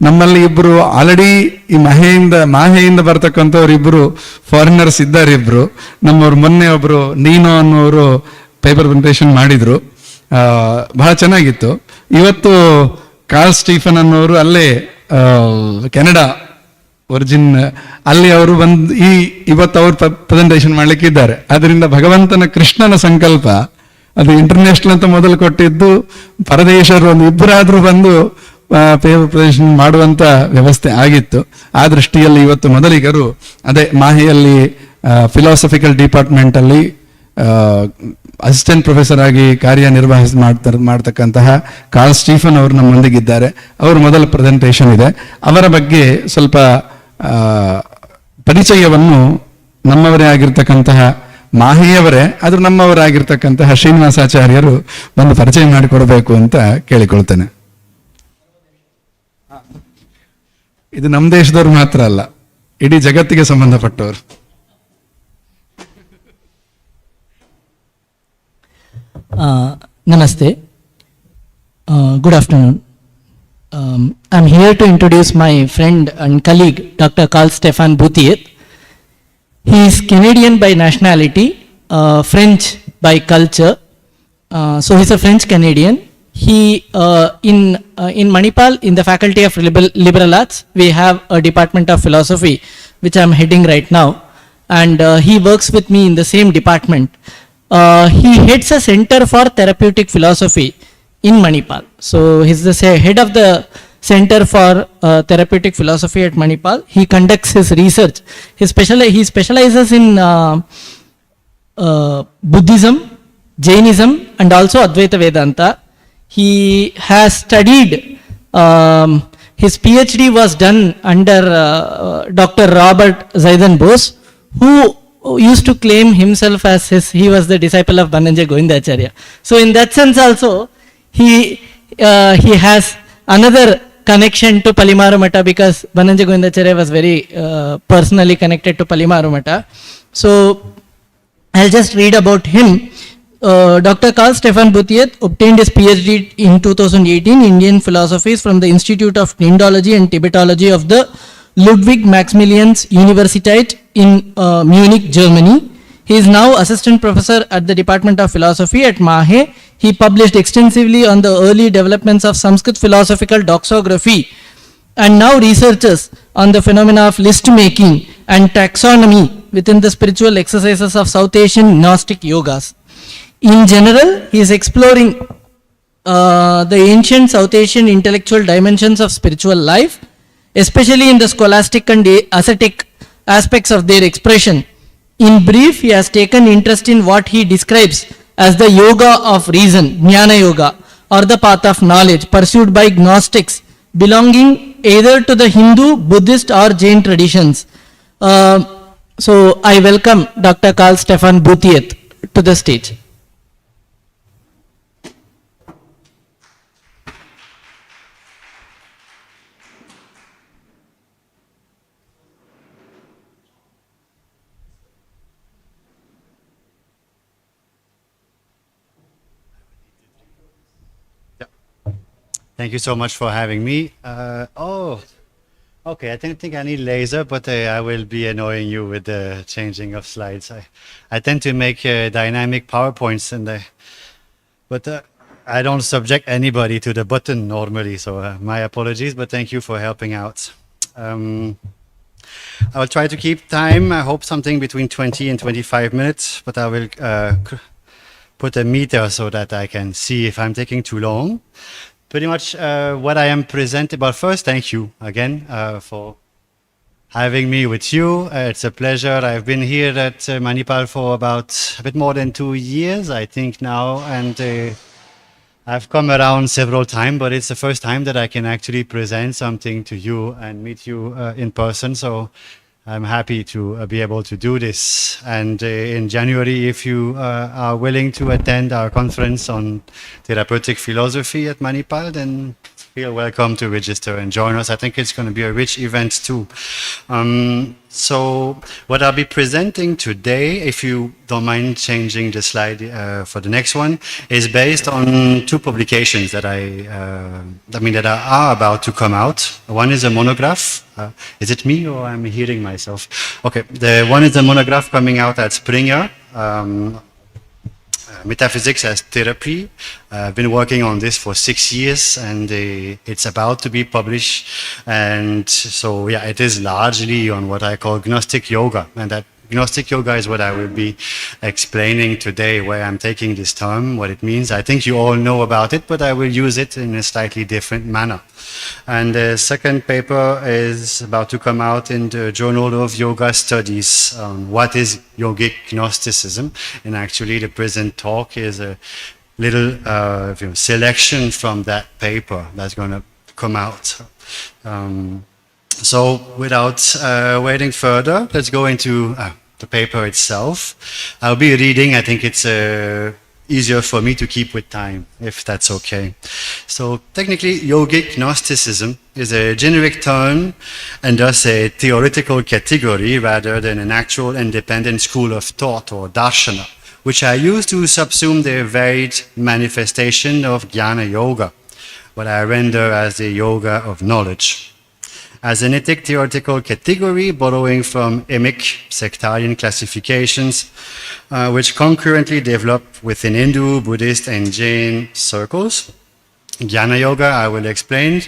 ನಮ್ಮಲ್ಲಿ ಇಬ್ರು ಆಲ್ರೆಡಿ ಈ ಮಾಹೆಯಿಂದ ಬರ್ತಕ್ಕಂಥವ್ರು ಇಬ್ರು ಫಾರಿನರ್ಸ್ ಇದ್ದಾರೆ. ಇಬ್ರು ನಮ್ಮವ್ರು ಮೊನ್ನೆ ಒಬ್ರು ನೀನೋ ಅನ್ನೋರು ಪೇಪರ್ ಪ್ರೆಸೆಂಟೇಷನ್ ಮಾಡಿದ್ರು, ಬಹಳ ಚೆನ್ನಾಗಿತ್ತು. ಇವತ್ತು ಕಾರ್ಲ್ ಸ್ಟೀಫನ್ ಅನ್ನೋರು ಅಲ್ಲೇ ಕೆನಡಾ ಒರಿಜಿನ್, ಅಲ್ಲಿ ಅವರು ಇವತ್ತು ಅವರು ಪ್ರೆಸೆಂಟೇಷನ್ ಮಾಡ್ಲಿಕ್ಕೆ ಇದ್ದಾರೆ. ಅದರಿಂದ ಭಗವಂತನ ಕೃಷ್ಣನ ಸಂಕಲ್ಪ ಅದು ಇಂಟರ್ನ್ಯಾಷನಲ್ ಅಂತ ಮೊದಲು ಕೊಟ್ಟಿದ್ದು, ಪರದೇಶರು ಒಂದು ಇಬ್ಬರಾದ್ರೂ ಬಂದು ಪೇಪರ್ ಪ್ರೆಸೆಂಟೇಷನ್ ಮಾಡುವಂತ ವ್ಯವಸ್ಥೆ ಆಗಿತ್ತು. ಆ ದೃಷ್ಟಿಯಲ್ಲಿ ಇವತ್ತು ಮೊದಲಿಗರು ಅದೇ ಮಾಹೆಯಲ್ಲಿ ಫಿಲಾಸಫಿಕಲ್ ಡಿಪಾರ್ಟ್ಮೆಂಟ್ ಅಲ್ಲಿ ಅಸಿಸ್ಟೆಂಟ್ ಪ್ರೊಫೆಸರ್ ಆಗಿ ಮಾಡ್ತಕ್ಕಂತಹ ಕಾರ್ಲ್ ಸ್ಟೀಫನ್ ಅವರು ನಮ್ಮೊಂದಿಗಿದ್ದಾರೆ. ಅವರು ಮೊದಲ ಪ್ರೆಸೆಂಟೇಷನ್ ಇದೆ. ಅವರ ಬಗ್ಗೆ ಸ್ವಲ್ಪ ಪರಿಚಯವನ್ನು ನಮ್ಮವರೇ ಆಗಿರ್ತಕ್ಕಂತಹ ಮಾಹೆಯವರೇ ಆದ್ರೂ ನಮ್ಮವರಾಗಿರ್ತಕ್ಕಂತಹ ಶ್ರೀನಿವಾಸಾಚಾರ್ಯರು ಬಂದು ಪರಿಚಯ ಮಾಡಿಕೊಡ್ಬೇಕು ಅಂತ ಕೇಳಿಕೊಳ್ತೇನೆ. ಇದು ನಮ್ಮ ದೇಶದವ್ರು ಮಾತ್ರ ಅಲ್ಲ, ಇಡೀ ಜಗತ್ತಿಗೆ ಸಂಬಂಧಪಟ್ಟವರು. Namaste. Good afternoon. I'm here to introduce my friend and colleague, Dr. Carl Stefan Boutiet. He is Canadian by nationality, French by culture. So he's a French Canadian. He in Manipal, in the Faculty of Liberal Arts, we have a Department of Philosophy, which I'm heading right now, and he works with me in the same department. He heads a Center for Therapeutic Philosophy in Manipal. So he's the head of the Center for Therapeutic Philosophy at Manipal. He conducts his research. He specializes in Buddhism, Jainism, and also Dvaita Vedanta. He has studied, his PhD was done under Dr. Robert Zaidan Bose, who used to claim himself as he was the disciple of Dhananjay Govindacharya. So in that sense also, he has another connection to Palimaru Mata, because Dhananjay Govindacharya was very personally connected to Palimaru Mata. So I'll just read about him. Dr. Carl Stefan Boutiet obtained his PhD in 2018 Indian philosophies from the Institute of Indology and Tibetology of the Ludwig Maximilians Universität in Munich, Germany. He is now assistant professor at the Department of Philosophy at Mahe. He published extensively on the early developments of Sanskrit philosophical doxography, and now researches on the phenomena of list making and taxonomy within the spiritual exercises of South Asian Gnostic yogas. In general, he is exploring the ancient South Asian intellectual dimensions of spiritual life, especially in the scholastic and ascetic aspects of their expression. In brief, he has taken interest in what he describes as the yoga of reason, Jnana Yoga, or the path of knowledge pursued by Gnostics belonging either to the Hindu, Buddhist or Jain traditions. So I welcome Dr. Carl Stefan Boutiet to the stage. Thank you so much for having me. Okay, I think I need laser, but I will be annoying you with the changing of slides. I tend to make dynamic PowerPoints, but I don't subject anybody to the button normally, so my apologies, but thank you for helping out. I will try to keep time. I hope something between 20 and 25 minutes, but I will put a meter so that I can see if I'm taking too long. Pretty much what I am presenting, but first thank you again for having me with you. It's a pleasure. I've been here at Manipal for about a bit more than 2 years, I think now, and I've come around several times, but it's the first time that I can actually present something to you and meet you in person. So I'm happy to be able to do this. And in January, if you are willing to attend our conference on therapeutic philosophy at Manipal, then feel welcome to register and join us. I think it's going to be a rich event too. So what I'll be presenting today, if you don't mind changing the slide for the next one, is based on two publications that that are about to come out. One is a monograph. Is it me or I'm hearing myself? Okay, the one is a monograph coming out at Springer. Metaphysics as Therapy. I've been working on this for 6 years and it's about to be published. And so, yeah, it is largely on what I call Gnostic Yoga. And that Gnostic Yoga is what I will be explaining today, where I'm taking this term, what it means. I think you all know about it, but I will use it in a slightly different manner. And the second paper is about to come out in the Journal of Yoga Studies on what is yogic Gnosticism. And actually the present talk is a little selection from that paper that's going to come out. So without waiting further, let's go into the paper itself. I'll be reading. I think it's easier for me to keep with time, if that's okay. So technically, yogic Gnosticism is a generic term and thus a theoretical category rather than an actual independent school of thought or darshana, which I use to subsume the varied manifestation of jnana yoga, what I render as the yoga of knowledge. As an ethic theoretical category borrowing from emic sectarian classifications, which concurrently develop within Hindu, Buddhist, and Jain circles. Jnana Yoga, I will explain,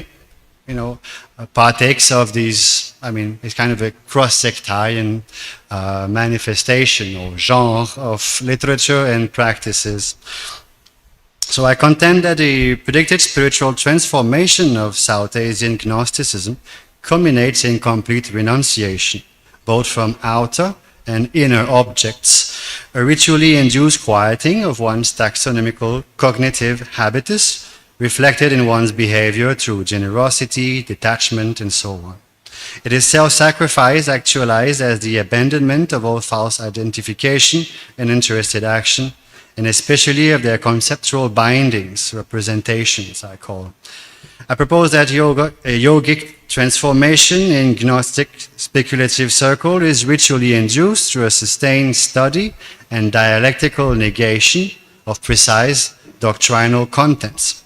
partakes of these, it's kind of a cross-sectarian manifestation or genre of literature and practices. So I contend that the predicted spiritual transformation of South Asian Gnosticism culminates in complete renunciation, both from outer and inner objects, a ritually induced quieting of one's taxonomical cognitive habitus, reflected in one's behavior through generosity, detachment, and so on. It is self-sacrifice actualized as the abandonment of all false identification and interested action, and especially of their conceptual bindings, representations, I call. I propose that a yogic transformation in Gnostic speculative circle is ritually induced through a sustained study and dialectical negation of precise doctrinal contents.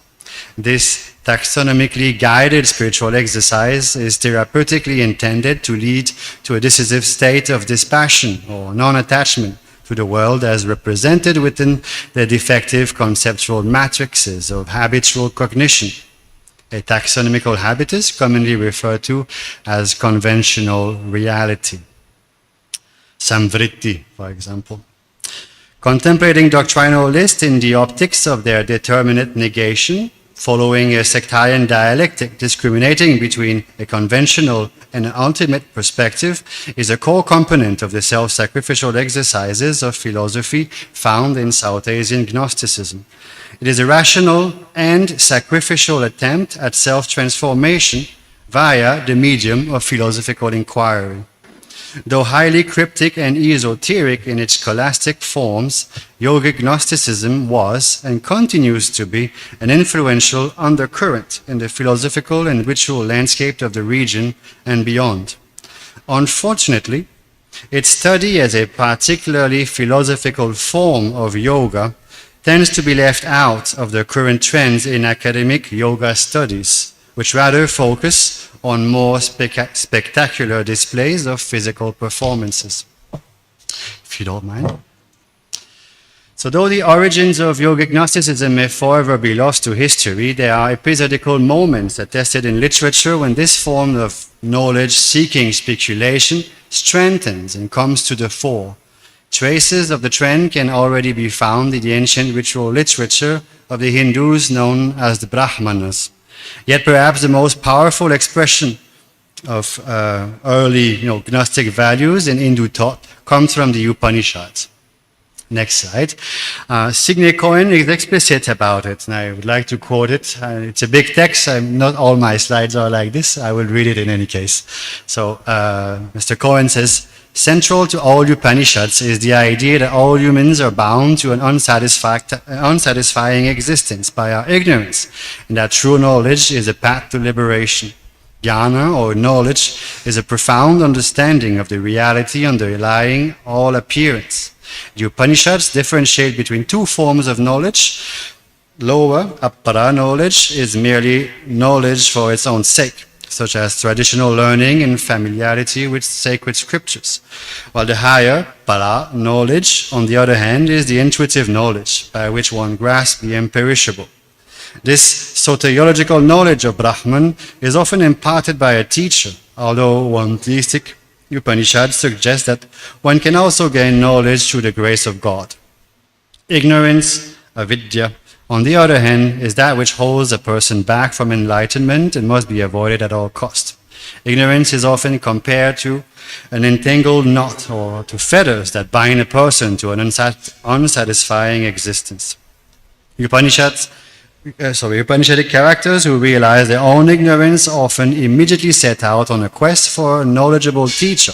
This taxonomically guided spiritual exercise is therapeutically intended to lead to a decisive state of dispassion or non-attachment to the world as represented within the defective conceptual matrices of habitual cognition, a taxonomical habitus commonly referred to as conventional reality. Samvritti, for example. Contemplating doctrinal lists in the optics of their determinate negation, following a sectarian dialectic discriminating between a conventional and an ultimate perspective, is a core component of the self-sacrificial exercises of philosophy found in South Asian Gnosticism. It is a rational and sacrificial attempt at self-transformation via the medium of philosophical inquiry. Though highly cryptic and esoteric in its scholastic forms, yogic Gnosticism was and continues to be an influential undercurrent in the philosophical and ritual landscape of the region and beyond. Unfortunately, its study as a particularly philosophical form of yoga tends to be left out of the current trends in academic yoga studies, which rather focus on more spectacular displays of physical performances, if you don't mind. So though the origins of yogic Gnosticism may forever be lost to history, there are episodical moments attested in literature when this form of knowledge-seeking speculation strengthens and comes to the fore. Traces of the trend can already be found in the ancient ritual literature of the Hindus known as the Brahmanas. Yet perhaps the most powerful expression of early Gnostic values in Hindu thought comes from the Upanishads. Next slide. Signe Cohen is explicit about it, and I would like to quote it. It's a big text. Not all my slides are like this. I will read it in any case. So, Mr. Cohen says, central to all Upanishads is the idea that all humans are bound to an unsatisfying existence by our ignorance, and that true knowledge is a path to liberation. Jnana, or knowledge, is a profound understanding of the reality underlying all appearance. The Upanishads differentiate between two forms of knowledge. Lower, appara knowledge, is merely knowledge for its own sake, such as traditional learning and familiarity with sacred scriptures. While the higher, para knowledge, on the other hand, is the intuitive knowledge by which one grasps the imperishable. This soteriological knowledge of Brahman is often imparted by a teacher, although one theistic Upanishad suggests that one can also gain knowledge through the grace of God. Ignorance, avidya, on the other hand, is that which holds a person back from enlightenment and must be avoided at all costs. Ignorance is often compared to an entangled knot or to fetters that bind a person to an unsatisfying existence. Upanishadic characters who realize their own ignorance often immediately set out on a quest for a knowledgeable teacher.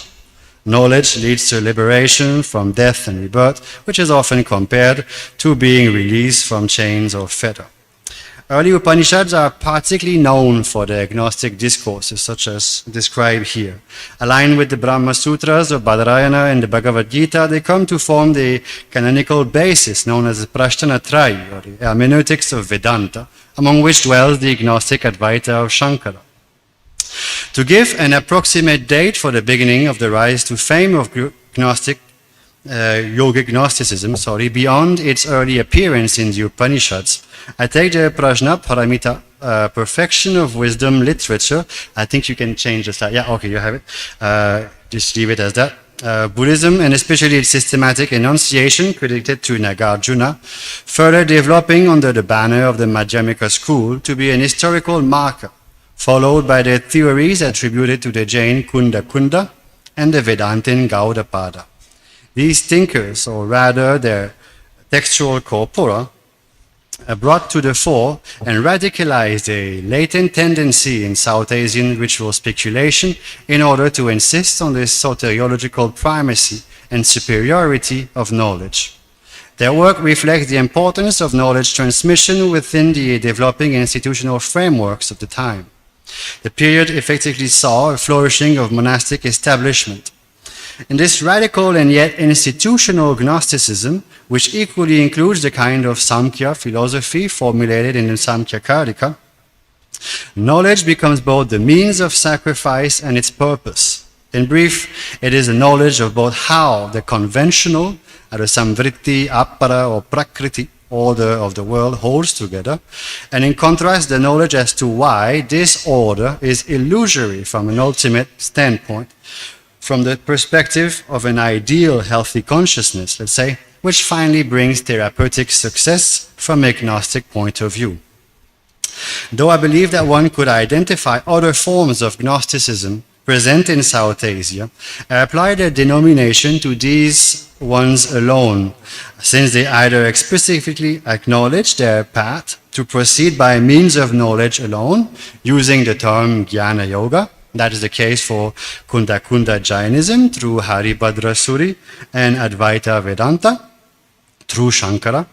Knowledge leads to liberation from death and rebirth, which is often compared to being released from chains or fetter. Early Upanishads are particularly known for their agnostic discourses, such as described here. Aligned with the Brahma Sutras of Badarayana and the Bhagavad Gita, they come to form the canonical basis known as the Prashtanatrayi, or the hermeneutics of Vedanta, among which dwells the agnostic Dvaita of Shankara. To give an approximate date for the beginning of the rise to fame of yogic Gnosticism, beyond its early appearance in the Upanishads, I take the Prajna Paramita, perfection of wisdom literature. I think you can change the slide. Yeah, okay, you have it. Just leave it as that. Buddhism, and especially its systematic enunciation, credited to Nagarjuna, further developing under the banner of the Madhyamika school to be an historical marker, followed by the theories attributed to the Jain Kunda Kunda and the Vedantin Gaudapada. These thinkers, or rather their textual corpora, brought to the fore and radicalized a latent tendency in South Asian ritual speculation in order to insist on the soteriological primacy and superiority of knowledge. Their work reflects the importance of knowledge transmission within the developing institutional frameworks of the time. The period effectively saw a flourishing of monastic establishment. In this radical and yet institutional Gnosticism, which equally includes the kind of Samkhya philosophy formulated in the Samkhya Karika, knowledge becomes both the means of sacrifice and its purpose. In brief, it is a knowledge of both how the conventional, the samvritti, appara, or prakriti order of the world holds together, and in contrast, the knowledge as to why this order is illusory from an ultimate standpoint, from the perspective of an ideal healthy consciousness, let's say, which finally brings therapeutic success from an agnostic point of view. Though I believe that one could identify other forms of Gnosticism present in South Asia, I apply the denomination to these ones alone, since they either explicitly acknowledge their path to proceed by means of knowledge alone, using the term Jnana Yoga. That is the case for Kunda Kunda Jainism through Haribhadra Suri and Advaita Vedanta through Shankara,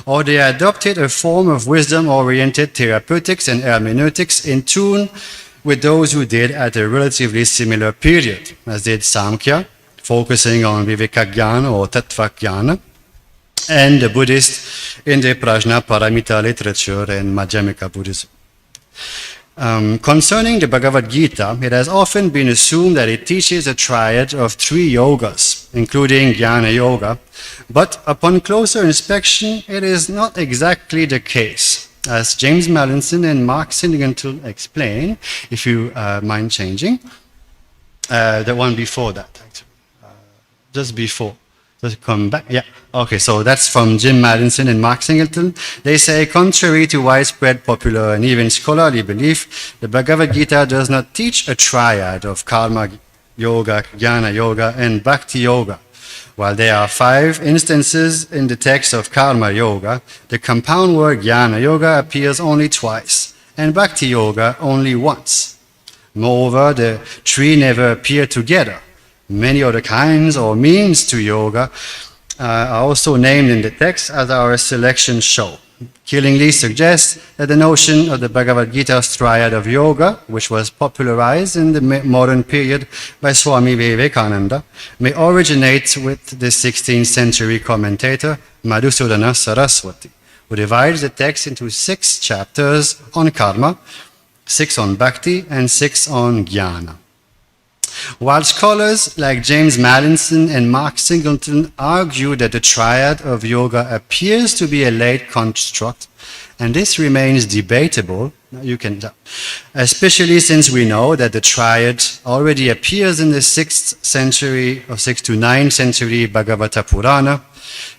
or they adopted a form of wisdom-oriented therapeutics and hermeneutics in tune with those who did at a relatively similar period, as did Samkhya, focusing on Vivekajnana or Tattvajnana, and the Buddhists in the Prajna Paramita literature and Madhyamika Buddhism. Concerning the Bhagavad Gita, it has often been assumed that it teaches a triad of 3 yogas, including Jnana Yoga, but upon closer inspection, it is not exactly the case. As James Mallinson and Mark Sinigantul explain, if you mind changing, the one before that, actually. Just before. Does it come back? Yeah. Okay, so that's from Jim Madison and Mark Singleton. They say, contrary to widespread popular and even scholarly belief, the Bhagavad Gita does not teach a triad of karma yoga, jnana yoga, and bhakti yoga, While there are 5 instances in the text of Karma Yoga, the compound word Jnana Yoga appears only twice, and Bhakti Yoga only once. Moreover, the 3 never appear together. Many other kinds or means to yoga are also named in the text, as our selections show. Killingly suggests that the notion of the Bhagavad Gita's triad of yoga, which was popularized in the modern period by Swami Vivekananda, may originate with the 16th century commentator Madhusudana Saraswati, who divides the text into 6 chapters on karma, 6 on bhakti, and 6 on jnana. While scholars like James Mallinson and Mark Singleton argue that the triad of yoga appears to be a late construct, and this remains debatable, especially since we know that the triad already appears in the 6th century or 6th to 9th century Bhagavata Purana,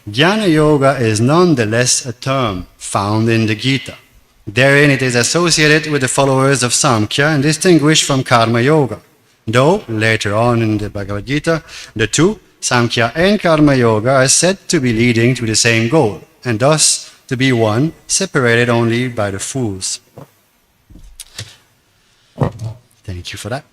Jnana Yoga is nonetheless a term found in the Gita. Therein it is associated with the followers of Samkhya and distinguished from Karma Yoga. Though, later on in the Bhagavad Gita, the 2, Samkhya and Karma Yoga, are said to be leading to the same goal, and thus to be one, separated only by the fools. Thank you for that.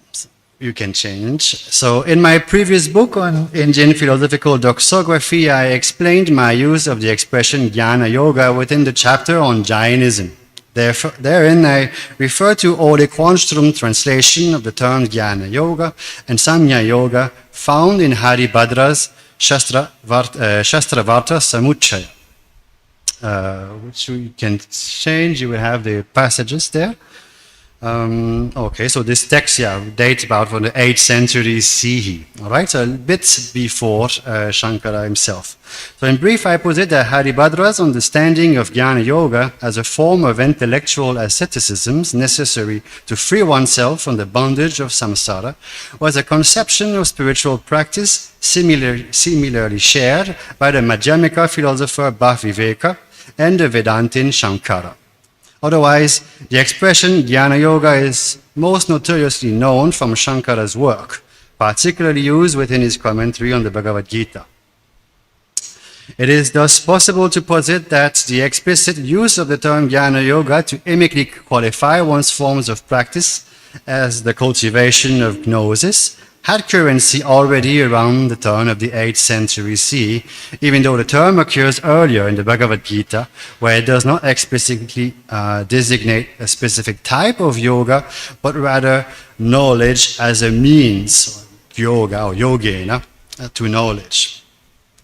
You can change. So, in my previous book on Indian philosophical doxography, I explained my use of the expression Jnana Yoga within the chapter on Jainism. Therein, I refer to Ole Quanström's translation of the term Jnana Yoga and Samkhya Yoga found in Haribhadra's Shastravarta Samuchaya, which you can change. You will have the passages there. Okay, so this text, dates about from the 8th century CE. All right, so a bit before Shankara himself. So in brief, I posit that Haribhadra's understanding of Jnana Yoga as a form of intellectual asceticism necessary to free oneself from the bondage of samsara was a conception of spiritual practice similarly shared by the Madhyamika philosopher Bhaviveka and the Vedantin Shankara. Otherwise, the expression Jnana Yoga is most notoriously known from Shankara's work, particularly used within his commentary on the Bhagavad Gita. It is thus possible to posit that the explicit use of the term Jnana Yoga to amicably qualify one's forms of practice as the cultivation of gnosis had currency already around the turn of the 8th century CE, even though the term occurs earlier in the Bhagavad Gita, where it does not explicitly designate a specific type of yoga, but rather knowledge as a means, yoga or yogena, to knowledge,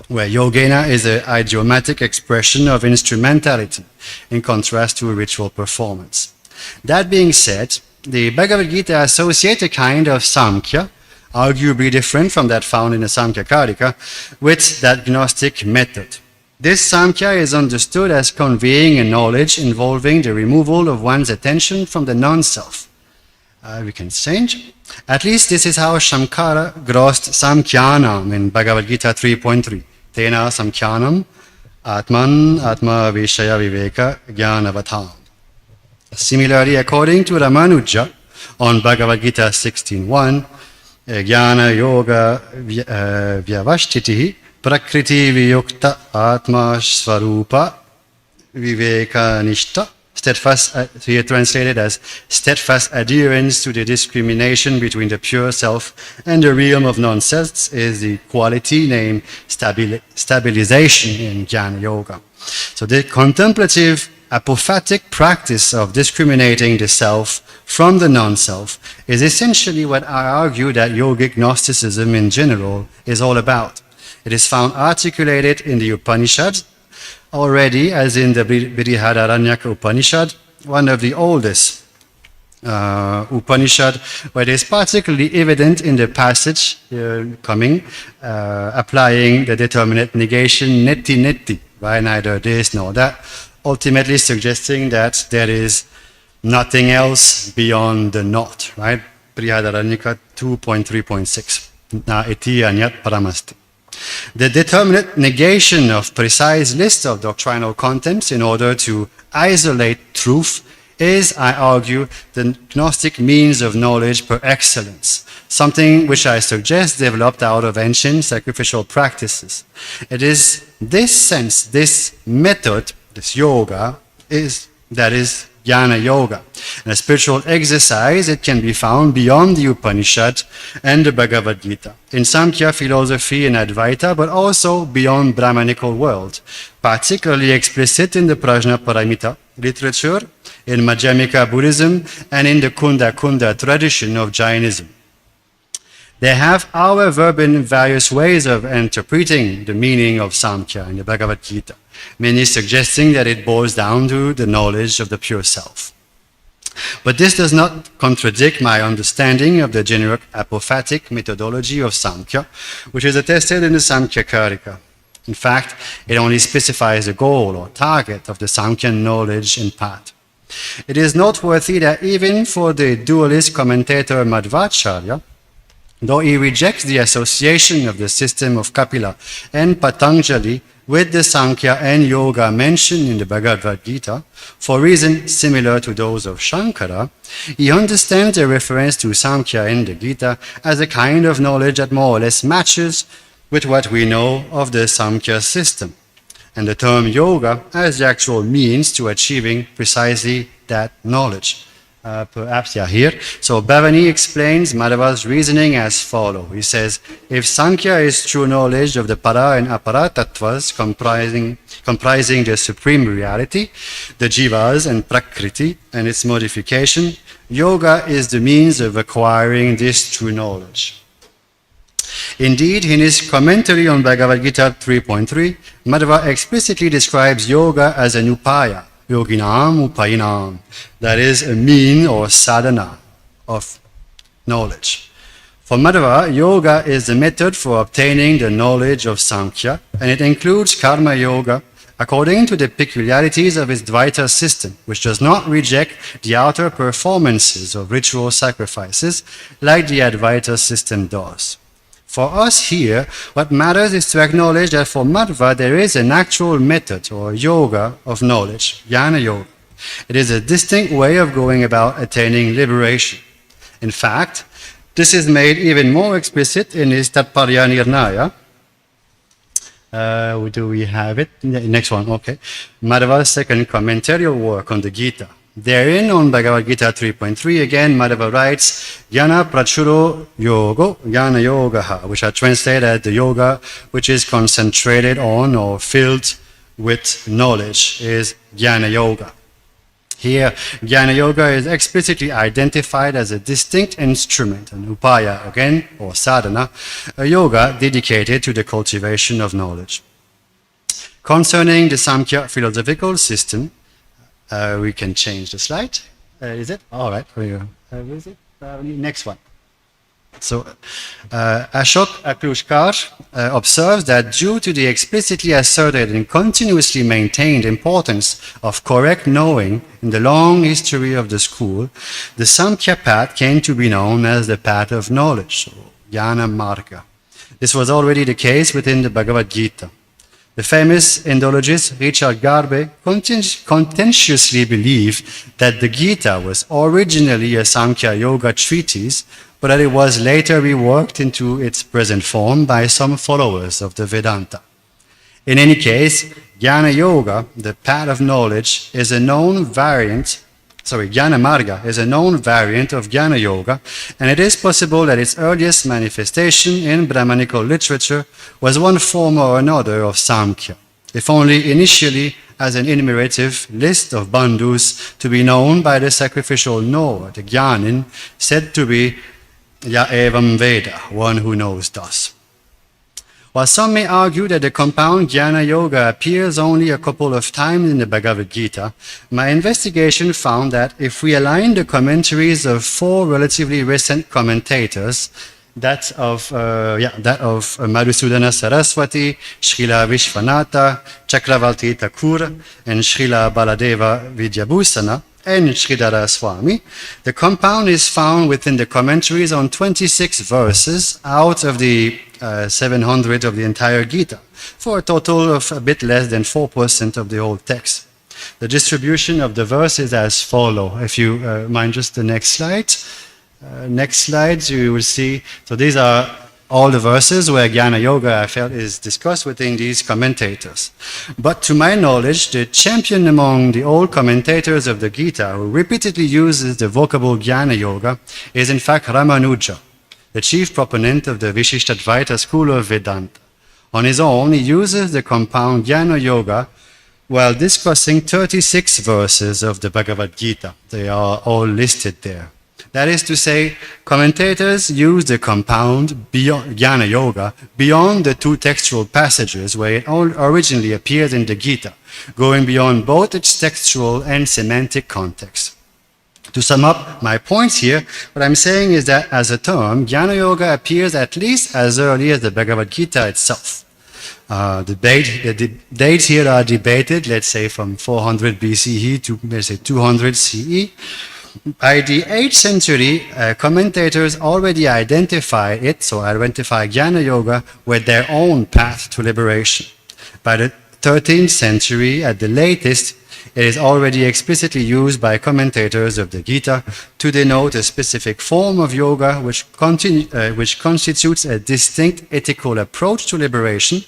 where yogena is an idiomatic expression of instrumentality, in contrast to a ritual performance. That being said, the Bhagavad Gita associates a kind of Samkhya, arguably different from that found in the Samkhya Karika, with that Gnostic method. This Samkhya is understood as conveying a knowledge involving the removal of one's attention from the non-self. We can change. At least this is how Shankara grossed Samkhyanam in Bhagavad Gita 3.3. Tena Samkhyanam Atman Atma Vishaya Viveka Jnanavatam. Similarly, according to Ramanuja on Bhagavad Gita 16.1, Jnana Yoga Vyavashtiti Prakriti Viyukta Atma Svarupa Viveka Nishta. Steadfast, here translated as steadfast adherence to the discrimination between the pure self and the realm of non-self is the quality named stabilization in Jnana Yoga. So the contemplative apophatic practice of discriminating the self from the non-self is essentially what I argue that yogic Gnosticism in general is all about. It is found articulated in the Upanishads already, as in the Brihadaranyaka Upanishad, one of the oldest Upanishad, where it is particularly evident in the passage applying the determinate negation neti neti, by neither this nor that, ultimately suggesting that there is nothing else beyond the not, right? Brihadaranyaka 2.3.6. Na iti anyat paramasti. The determinate negation of precise lists of doctrinal contents in order to isolate truth is, I argue, the Gnostic means of knowledge per excellence, something which I suggest developed out of ancient sacrificial practices. It is this sense, this method, this yoga, that is Jnana Yoga. And a spiritual exercise, it can be found beyond the Upanishad and the Bhagavad Gita, in Samkhya philosophy and Dvaita, but also beyond Brahmanical world, particularly explicit in the Prajnaparamita literature, in Madhyamika Buddhism, and in the Kunda tradition of Jainism. There have, however, been various ways of interpreting the meaning of Samkhya in the Bhagavad Gita, many suggesting that it boils down to the knowledge of the pure self. But this does not contradict my understanding of the generic apophatic methodology of Samkhya, which is attested in the Samkhya Karika. In fact, it only specifies the goal or target of the Samkhya knowledge and path. It is noteworthy that even for the dualist commentator Madhvacharya, though he rejects the association of the system of Kapila and Patanjali with the Sankhya and Yoga mentioned in the Bhagavad Gita, for reasons similar to those of Shankara, he understands the reference to Sankhya in the Gita as a kind of knowledge that more or less matches with what we know of the Sankhya system, and the term Yoga as the actual means to achieving precisely that knowledge. Perhaps here. So Bhavani explains Madhava's reasoning as follows. He says, if Sankhya is true knowledge of the para and apara tattvas comprising the supreme reality, the jivas and prakriti and its modification, yoga is the means of acquiring this true knowledge. Indeed, in his commentary on Bhagavad Gita 3.3, Madhava explicitly describes yoga as an upaya, yoginam upayinam, that is a mean or sadhana of knowledge. For Madhava, yoga is the method for obtaining the knowledge of Sankhya, and it includes karma yoga according to the peculiarities of its Dvaita system, which does not reject the outer performances of ritual sacrifices like the Advaita system does. For us here, what matters is to acknowledge that for Madhva there is an actual method or yoga of knowledge, Jnana Yoga. It is a distinct way of going about attaining liberation. In fact, this is made even more explicit in his Tatparya Nirnaya. Do we have it? Next one, okay. Madhava's second commentarial work on the Gita. Therein, on Bhagavad Gita 3.3, again, Madhava writes, Jnana Prachuro Yogo, Jnana Yogaha, which I translate as the yoga which is concentrated on or filled with knowledge, is Jnana Yoga. Here, Jnana Yoga is explicitly identified as a distinct instrument, an upaya again, or sadhana, a yoga dedicated to the cultivation of knowledge. Concerning the Samkhya philosophical system, we can change the slide. Is it? All right. Where is it? Next one. So, Ashok Aklushkar observes that due to the explicitly asserted and continuously maintained importance of correct knowing in the long history of the school, the Samkhya path came to be known as the path of knowledge, so Jnana Marga. This was already the case within the Bhagavad Gita. The famous Indologist Richard Garbe contentiously believed that the Gita was originally a Samkhya Yoga treatise, but that it was later reworked into its present form by some followers of the Vedanta. In any case, Jnana Yoga, the path of knowledge, is a known variant Jnana Marga is a known variant of Jnana Yoga, and it is possible that its earliest manifestation in Brahmanical literature was one form or another of Samkhya, if only initially as an enumerative list of bandhus to be known by the sacrificial knower, the Jnanin, said to be Ya Evam Veda, one who knows thus. While some may argue that the compound Jnana Yoga appears only a couple of times in the Bhagavad Gita, my investigation found that if we align the commentaries of four relatively recent commentators, that of Madhusudana Saraswati, Srila Vishwanatha, Chakravarti Thakur, and Srila Baladeva Vidyabhusana, and Sridhara Swami, the compound is found within the commentaries on 26 verses out of the 700 of the entire Gita, for a total of a bit less than 4% of the whole text. The distribution of the verses as follow. If you mind just the next slide. Next slide, you will see, so these are all the verses where Jnana Yoga, I felt, is discussed within these commentators. But to my knowledge, the champion among the old commentators of the Gita, who repeatedly uses the vocable Jnana Yoga, is in fact Ramanuja, the chief proponent of the Vishishtadvaita school of Vedanta. On his own, he uses the compound Jnana Yoga while discussing 36 verses of the Bhagavad Gita. They are all listed there. That is to say, commentators use the compound Jnana Yoga beyond the two textual passages where it originally appears in the Gita, going beyond both its textual and semantic context. To sum up my points here, what I'm saying is that as a term, Jnana Yoga appears at least as early as the Bhagavad Gita itself. The dates here are debated, let's say from 400 BCE to, let's say, 200 CE. By the 8th century, commentators already identify it, so identify Jnana Yoga with their own path to liberation. By the 13th century, at the latest, it is already explicitly used by commentators of the Gita to denote a specific form of yoga which constitutes a distinct ethical approach to liberation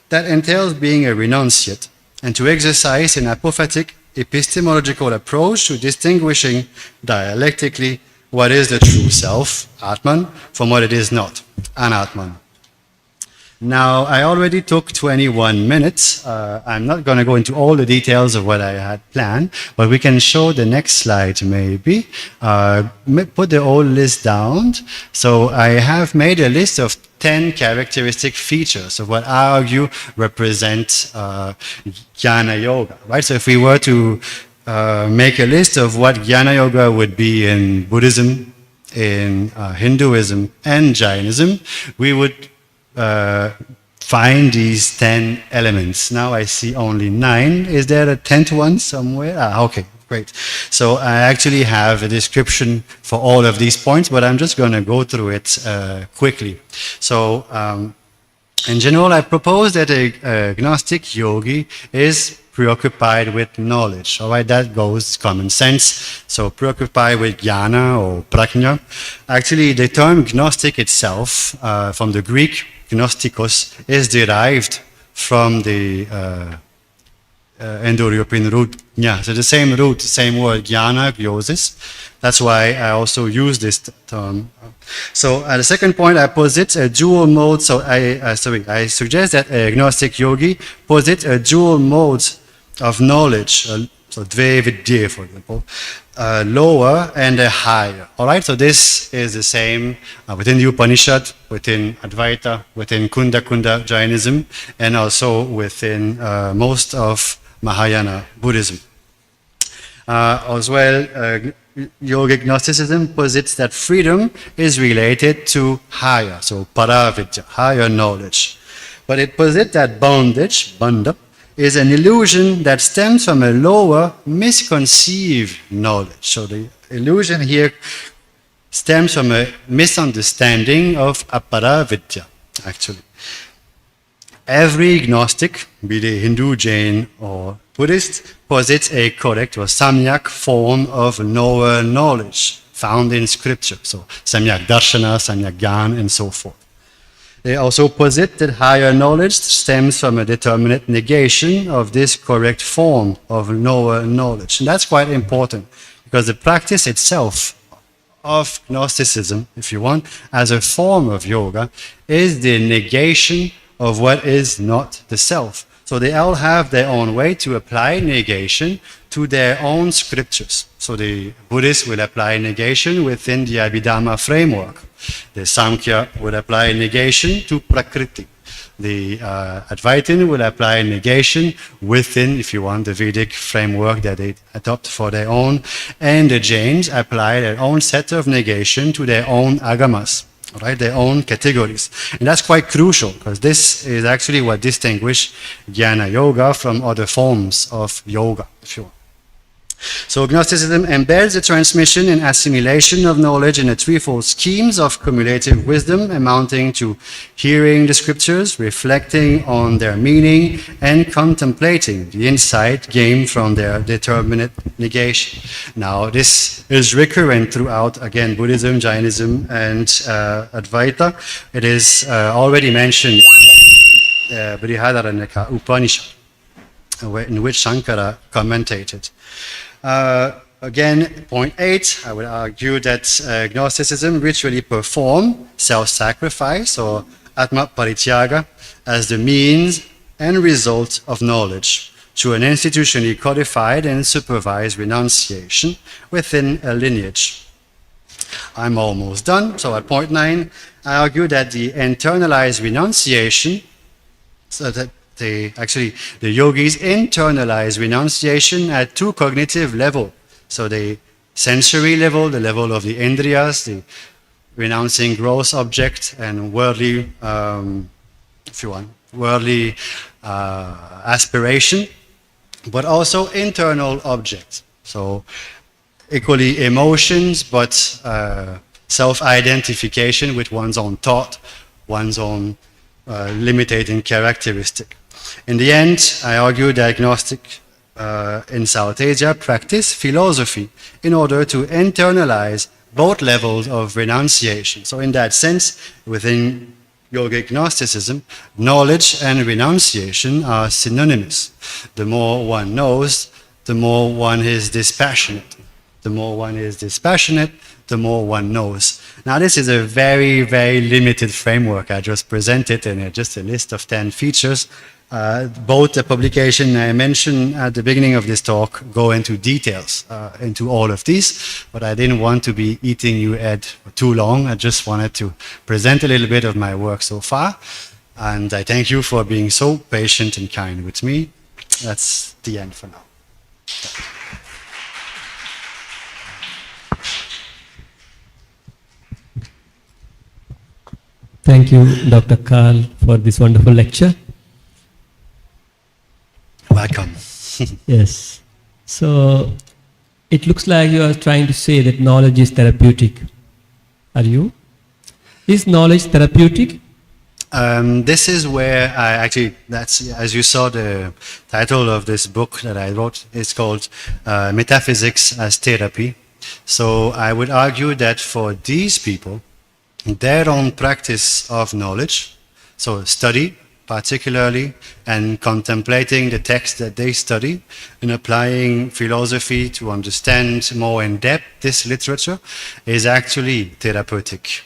that entails being a renunciate and to exercise an apophatic epistemological approach to distinguishing dialectically what is the true self, Atman, from what it is not, Anatman. Now, I already took 21 minutes. I'm not going to go into all the details of what I had planned, but we can show the next slide maybe. Put the whole list down. So I have made a list of 10 characteristic features of what I argue represent Jnana Yoga, right? So if we were to make a list of what Jnana Yoga would be in Buddhism, in Hinduism, and Jainism, we would find these 10 elements. Now I see only 9. Is there a 10th one somewhere? Okay, great. So I actually have a description for all of these points, but I'm just going to go through it quickly. So in general, I propose that a Gnostic yogi is preoccupied with knowledge. All right, that goes common sense. So preoccupied with jnana or prajna. Actually, the term Gnostic itself, from the Greek gnostikos, is derived from the Indo-European root gna. So the same root, same word, jnana, gnosis. That's why I also use this term. So at the second point, I posit a dual mode. So I suggest that a Gnostic yogi posit a dual mode of knowledge. So dve vidye, for example, lower and a higher. All right. So this is the same within the Upanishad, within Dvaita, within Kunda Jainism, and also within most of Mahayana Buddhism. As well, yogic Gnosticism posits that freedom is related to higher, so paravidya, higher knowledge. But it posits that bondage, bandha, is an illusion that stems from a lower, misconceived knowledge. So the illusion here stems from a misunderstanding of aparavidya, actually. Every Gnostic, be they Hindu, Jain, or Buddhist, posits a correct or samyak form of lower knowledge found in scripture. So samyak darshana, samyak gyan, and so forth. They also posit that higher knowledge stems from a determinate negation of this correct form of lower knowledge. And that's quite important because the practice itself of Gnosticism, if you want, as a form of yoga, is the negation of what is not the self. So they all have their own way to apply negation to their own scriptures. So the Buddhists will apply negation within the Abhidhamma framework. The Samkhya would apply negation to Prakriti. The Advaitin will apply negation within, if you want, the Vedic framework that they adopt for their own. And the Jains apply their own set of negation to their own agamas. Right, their own categories. And that's quite crucial because this is actually what distinguishes Jnana Yoga from other forms of yoga, if you want. So Gnosticism embeds the transmission and assimilation of knowledge in a threefold schemes of cumulative wisdom amounting to hearing the scriptures, reflecting on their meaning, and contemplating the insight gained from their determinate negation. Now, this is recurrent throughout, again, Buddhism, Jainism, and Dvaita. It is already mentioned Brihadaranyaka Upanishad, in which Shankara commentated. Again, point 8, I would argue that Gnosticism ritually perform self-sacrifice or Atma Parityaga as the means and result of knowledge through an institutionally codified and supervised renunciation within a lineage. I'm almost done. So at point 9, I argue that the internalized renunciation, so that the yogis internalize renunciation at two cognitive levels. So the sensory level, the level of the indriyas, the renouncing gross object and worldly, worldly aspiration, but also internal objects. So equally emotions, but self-identification with one's own thought, one's own limiting characteristic. In the end, I argue that Gnostic in South Asia practice philosophy in order to internalize both levels of renunciation. So in that sense, within yogic Gnosticism, knowledge and renunciation are synonymous. The more one knows, the more one is dispassionate. The more one is dispassionate, the more one knows. Now this is a very, very limited framework I just presented, and just a list of 10 features. Both the publication I mentioned at the beginning of this talk go into details into all of these, but I didn't want to be eating you Ed for too long. I just wanted to present a little bit of my work so far, and I thank you for being so patient and kind with me. That's the end for now. Thank you, Dr. Karl, for this wonderful lecture. Welcome. Yes. So, it looks like you are trying to say that knowledge is therapeutic. Are you? Is knowledge therapeutic? This is where I actually, that's, as you saw, the title of this book that I wrote is called Metaphysics as Therapy. So I would argue that for these people, their own practice of knowledge, so study particularly, and contemplating the text that they study, and applying philosophy to understand more in depth this literature, is actually therapeutic,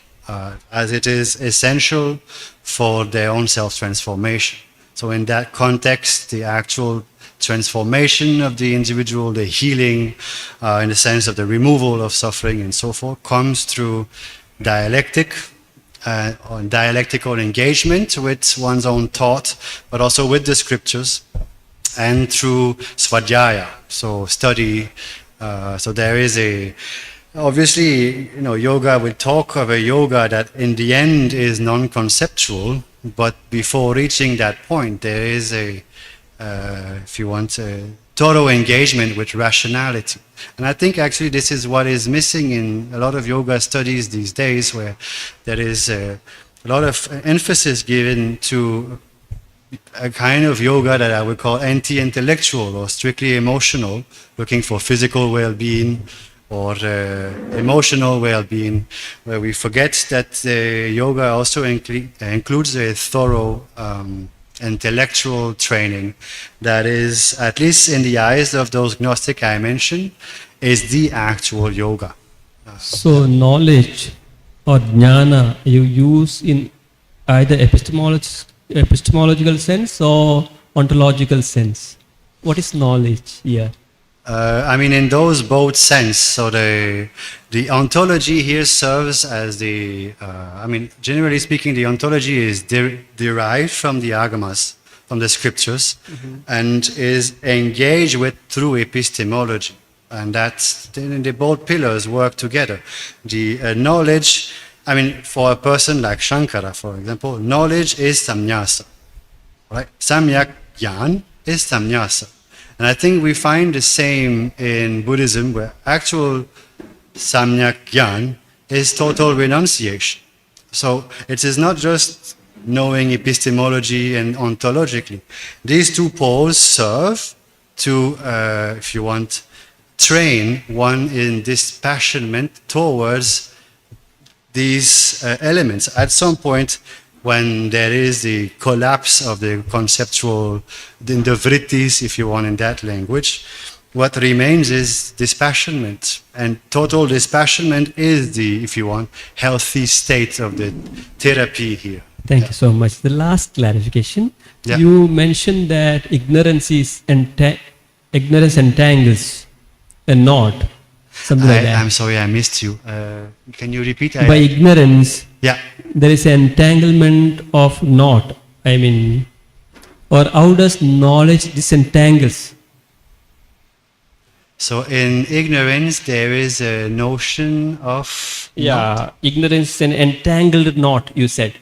as it is essential for their own self-transformation. So in that context, the actual transformation of the individual, the healing, in the sense of the removal of suffering and so forth, comes through dialectic, on dialectical engagement with one's own thought, but also with the scriptures, and through svadhyaya, so study. So there is a, obviously, you know, yoga, we talk of a yoga that in the end is non-conceptual, but before reaching that point, there is a, if you want, a total engagement with rationality. And I think actually this is what is missing in a lot of yoga studies these days, where there is a lot of emphasis given to a kind of yoga that I would call anti-intellectual or strictly emotional, looking for physical well-being or emotional well-being, where we forget that yoga also includes a thorough intellectual training that is, at least in the eyes of those Gnostic I mentioned, is the actual yoga. So knowledge or jnana you use in either epistemological sense or ontological sense. What is knowledge here? I mean, in those both sense. So the ontology here serves as the, I mean, generally speaking, the ontology is derived from the agamas, from the scriptures, and is engaged with through epistemology. And that's, the both pillars work together. The knowledge, I mean, for a person like Shankara, for example, knowledge is samnyasa, right? Samyak Gyan is samnyasa. And I think we find the same in Buddhism, where actual samyak gyan is total renunciation. So it is not just knowing epistemology and ontologically. These two poles serve to, if you want, train one in dispassionment towards these elements. At some point, when there is the collapse of the conceptual, the vrittis, if you want, in that language, what remains is dispassionment. And total dispassionment is the, if you want, healthy state of the therapy here. Thank you so much. The last clarification. Yeah. You mentioned that ignorance entangles a knot. Something like that. I'm sorry, I missed you. Can you repeat? By ignorance, Yeah. there is an entanglement of knot. I mean, or how does knowledge disentangles? So in ignorance, there is a notion of Ignorance is an entangled knot, you said.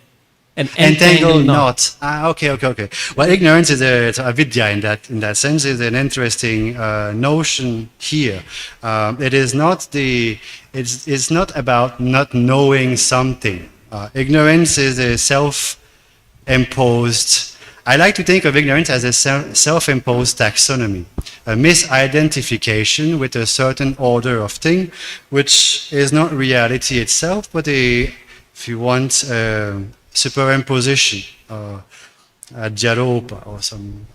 An entangled knot. Okay. Well, ignorance is a avidya in that sense. Is an interesting notion here. It is not it's not about not knowing something. Ignorance is a self-imposed. I like to think of ignorance as a self-imposed taxonomy, a misidentification with a certain order of thing, which is not reality itself, but a, if you want, superimposition, a jaropa or some.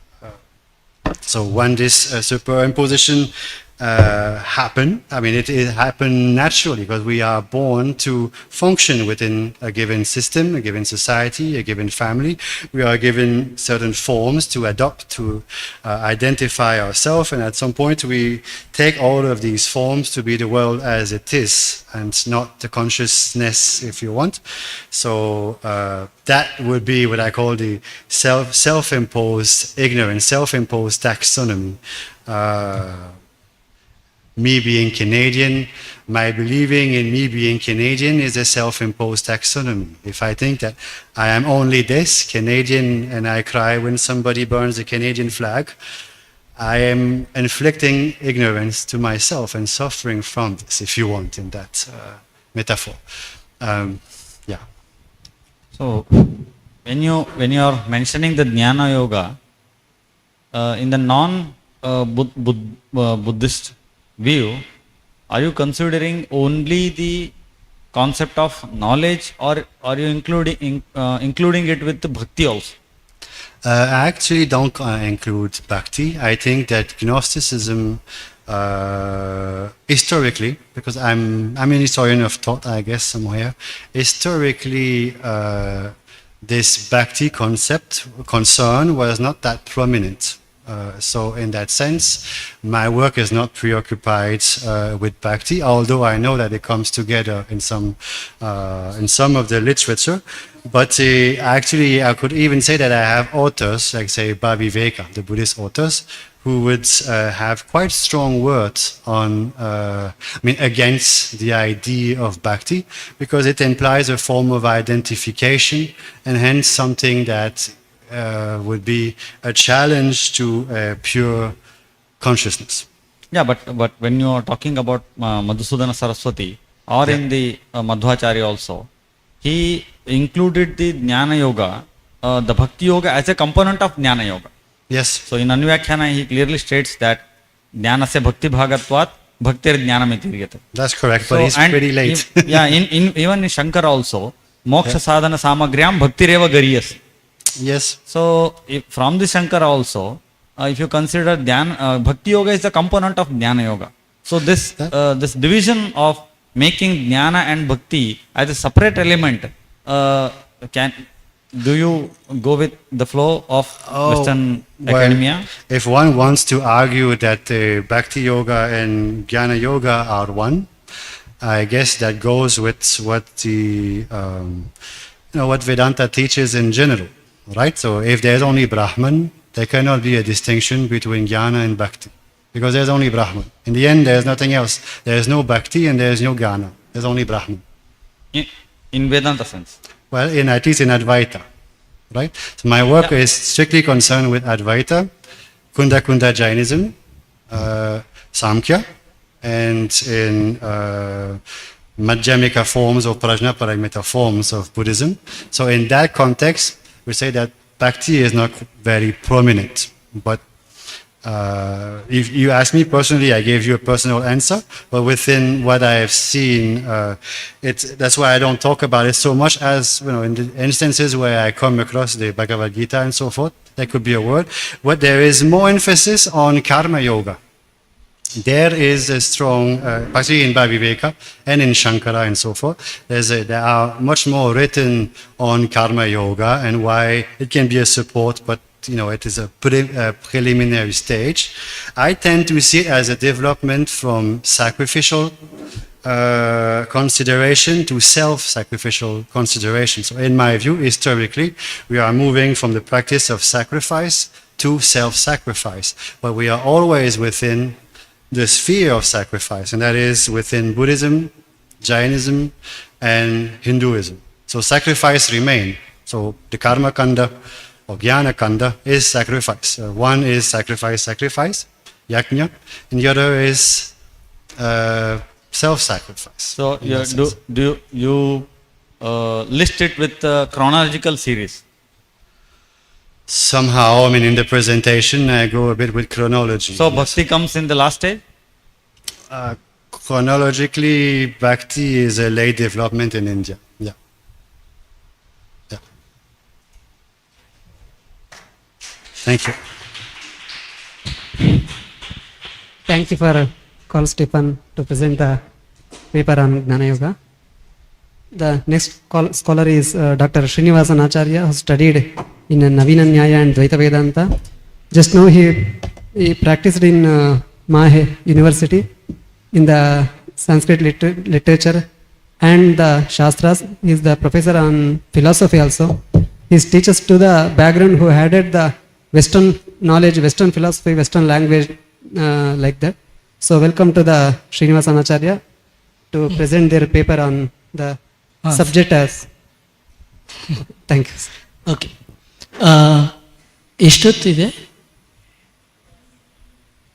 So when this superimposition happen, I mean it happen naturally because we are born to function within a given system, a given society, a given family. We are given certain forms to adopt, to identify ourselves, and at some point we take all of these forms to be the world as it is and not the consciousness, if you want. So that would be what I call the self-imposed ignorance, self-imposed taxonomy. Me being Canadian, my believing in me being Canadian is a self-imposed taxonomy. If I think that I am only this, Canadian, and I cry when somebody burns the Canadian flag, I am inflicting ignorance to myself and suffering from this, if you want, in that metaphor. Yeah. So, when you are mentioning the Jnana Yoga, in the non-Buddhist view, are you considering only the concept of knowledge, or are you including it with the bhakti also? I actually don't include bhakti. I think that Gnosticism, historically, because I'm an historian of thought, I guess, somewhere, historically, this bhakti concern was not that prominent. So in that sense, my work is not preoccupied with bhakti, although I know that it comes together in some of the literature. But actually, I could even say that I have authors, like say Bhaviveka, the Buddhist authors, who would have quite strong words on, against the idea of bhakti, because it implies a form of identification, and hence something that would be a challenge to pure consciousness. Yeah, but when you are talking about Madhusudana Saraswati, or in the Madhvacharya also, he included the Jnana Yoga, the Bhakti Yoga, as a component of Jnana Yoga. Yes. So in Anvyakhyana, he clearly states that Jnana se Bhakti Bhagatvat Bhaktir Jnanam iti viryate. That's correct, but it's pretty late. Even in Shankara also, Moksha Sadhana Samagryam Bhaktireva Gariyas. Yes. So from the Shankara also, if you consider Bhakti Yoga is the component of Jnana Yoga. So this division of making Jnana and Bhakti as a separate element, do you go with the flow of Western academia? If one wants to argue that Bhakti Yoga and Jnana Yoga are one, I guess that goes with what the what Vedanta teaches in general, right? So if there's only Brahman, there cannot be a distinction between Jnana and Bhakti, because there's only Brahman. In the end, there's nothing else. There's no Bhakti and there's no Jnana. There's only Brahman. In Vedanta sense. Well, at least in Dvaita, right? So my work is strictly concerned with Dvaita, Kunda Jainism, Samkhya and in Madhyamika forms or Prajnaparamita forms of Buddhism. So in that context, we say that bhakti is not very prominent. But if you ask me personally, I gave you a personal answer. But within what I have seen, that's why I don't talk about it so much as, in the instances where I come across the Bhagavad Gita and so forth, that could be a word. But there is more emphasis on karma yoga. There is a strong, particularly in Bhaviveka and in Shankara and so forth, there are much more written on karma yoga and why it can be a support, but it is a preliminary stage. I tend to see it as a development from sacrificial consideration to self-sacrificial consideration. So in my view, historically, we are moving from the practice of sacrifice to self-sacrifice, but we are always within the sphere of sacrifice, and that is within Buddhism, Jainism, and Hinduism. So sacrifice remain. So the Karma Kanda or Jnana Kanda is sacrifice. One is sacrifice, yajna, and the other is self-sacrifice. So do you list it with chronological series? Somehow, in the presentation, I go a bit with chronology. So bhakti comes in the last stage? Chronologically, bhakti is a late development in India. Yeah. Thank you. Thank you for call Stephen to present the paper on Jnana Yoga. The next scholar is Dr. Srinivasan Acharya, who studied in Navina Nyaya and Dvaita Vedanta. Just now he practiced in Mahe University in the Sanskrit literature and the Shastras. He is the professor on philosophy also. He teaches to the background who added the Western knowledge, Western philosophy, Western language like that. So welcome to the Srinivasan Acharya to present their paper on the subject as. Thank you. Okay ಎಷ್ಟೊತ್ತಿದೆ?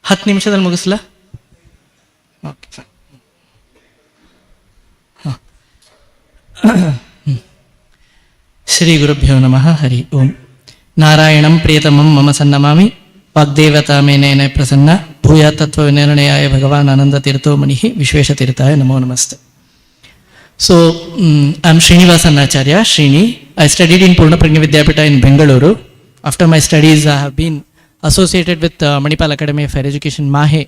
10 ನಿಮಿಷದಲ್ಲಿ ಮುಗಿಸ್ಲಾ? Okay Shri ಗುರುಭ್ಯೋ ನಮಃ. ಹರಿ ಓಂ. ನಾರಾಯಣಂ ಪ್ರಿಯತಮಂ ಮಮ ಸನ್ನಮಾಮಿ ವಾಗ್ದೇವತಾ ಮೇನೇನ ಪ್ರಸನ್ನ ಭೂಯಾ ತತ್ವ ವಿನಿರ್ಣಯಾಯ ಭಗವಾನ್ ಆನಂದ ತೀರ್ಥೋ ಮಣಿಃ ವಿಶ್ವೇಶ ತೀರ್ಥಾಯ ನಮೋ ನಮಸ್ತೆ. So, I'm Srinivasan Acharya, Srini. I studied in Purna Prajna Vidyapita in Bengaluru. After my studies, I have been associated with Manipal Academy of Higher Education, Mahe,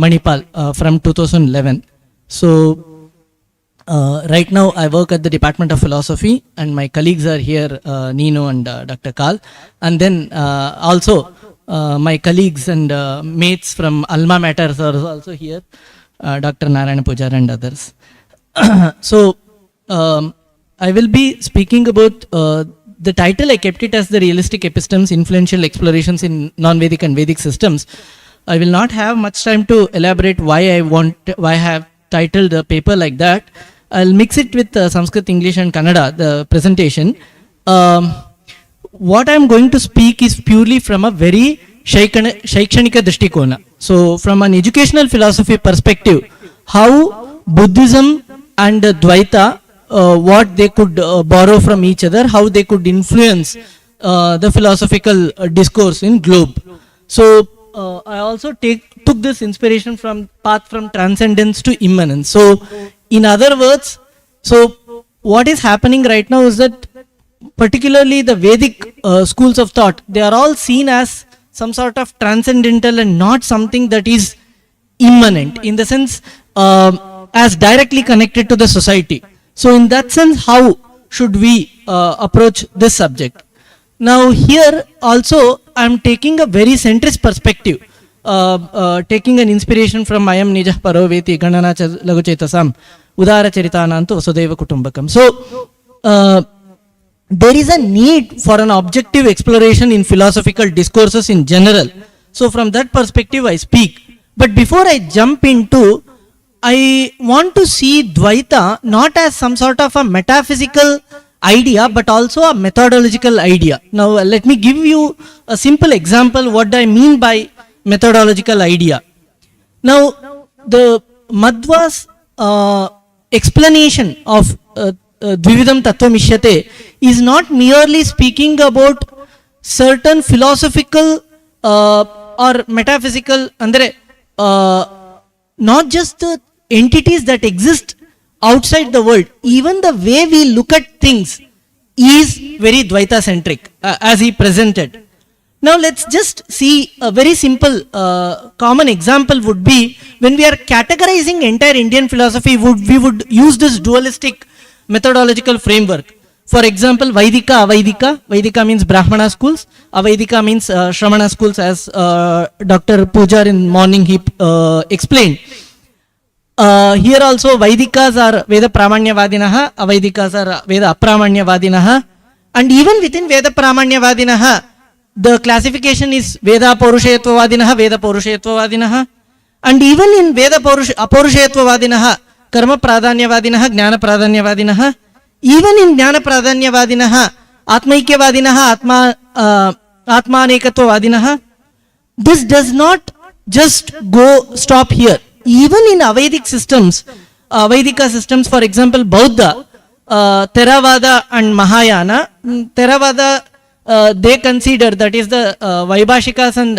Manipal, from 2011. So, right now I work at the Department of Philosophy, and my colleagues are here, Nino and Dr. Kal. And then also my colleagues and mates from Alma Matters are also here. Dr. Narayana Pujar and others. So, I will be speaking about the title. I kept it as the Realistic Epistemes, Influential Explorations in Non-Vedic and Vedic Systems. I will not have much time to elaborate why I have titled the paper like that. I'll mix it with Sanskrit, English and Kannada, the presentation. What I'm going to speak is purely from a very Shaikshanika Drishtikona. So, from an educational philosophy perspective, how Buddhism and Dvaita, what they could borrow from each other, how they could influence the philosophical discourse in globe. So, I also took this inspiration from path from transcendence to immanence. So, in other words, what is happening right now is that particularly the Vedic schools of thought, they are all seen as some sort of transcendental and not something that is immanent, in the sense as directly connected to the society. So in that sense, how should we approach this subject? Now here also I am taking a very centrist perspective, taking an inspiration from Ayam Nijah Paroveti Ganana Laguchetasam Udara Charitanantu Vasudeva Kutumbakam. So there is a need for an objective exploration in philosophical discourses in general. So from that perspective I speak. But before I jump into, I want to see Dvaita not as some sort of a metaphysical idea, but also a methodological idea. Now let me give you a simple example what I mean by methodological idea. Now, the Madhva's explanation of Dvividam Tattva is not merely speaking about certain philosophical or metaphysical, andre, not just the entities that exist outside the world, even the way we look at things is very Dvaita centric, as he presented. Now let's just see a very simple common example would be when we are categorizing entire Indian philosophy, we would use this dualistic methodological framework. For example, Vaidika, Avaidika. Vaidika means Brahmana schools. Avaidika means Shramana schools, as Dr. Pujar in morning he explained. Here also Vaidikas are Veda Pramanyavadinaha, Avaidikas are Veda Apramanyavadinaha, and even within Veda Pramanyavadinaha, the classification is Veda Paurushayattvavadinaha, Veda Paurushayattvavadinaha, and even in Veda Apaurushayattvavadinaha, Karma Pradhanyavadinaha, Jnana Pradhanyavadinaha, even in Jnana Pradhanyavadinaha, Atmaikyavadinaha, Atmanekattvavadinaha. This does not just stop here. Even in Avedic systems, Vedika systems, for example, Buddha, Theravada and Mahayana, Theravada, they consider, that is the Vaibhashikas and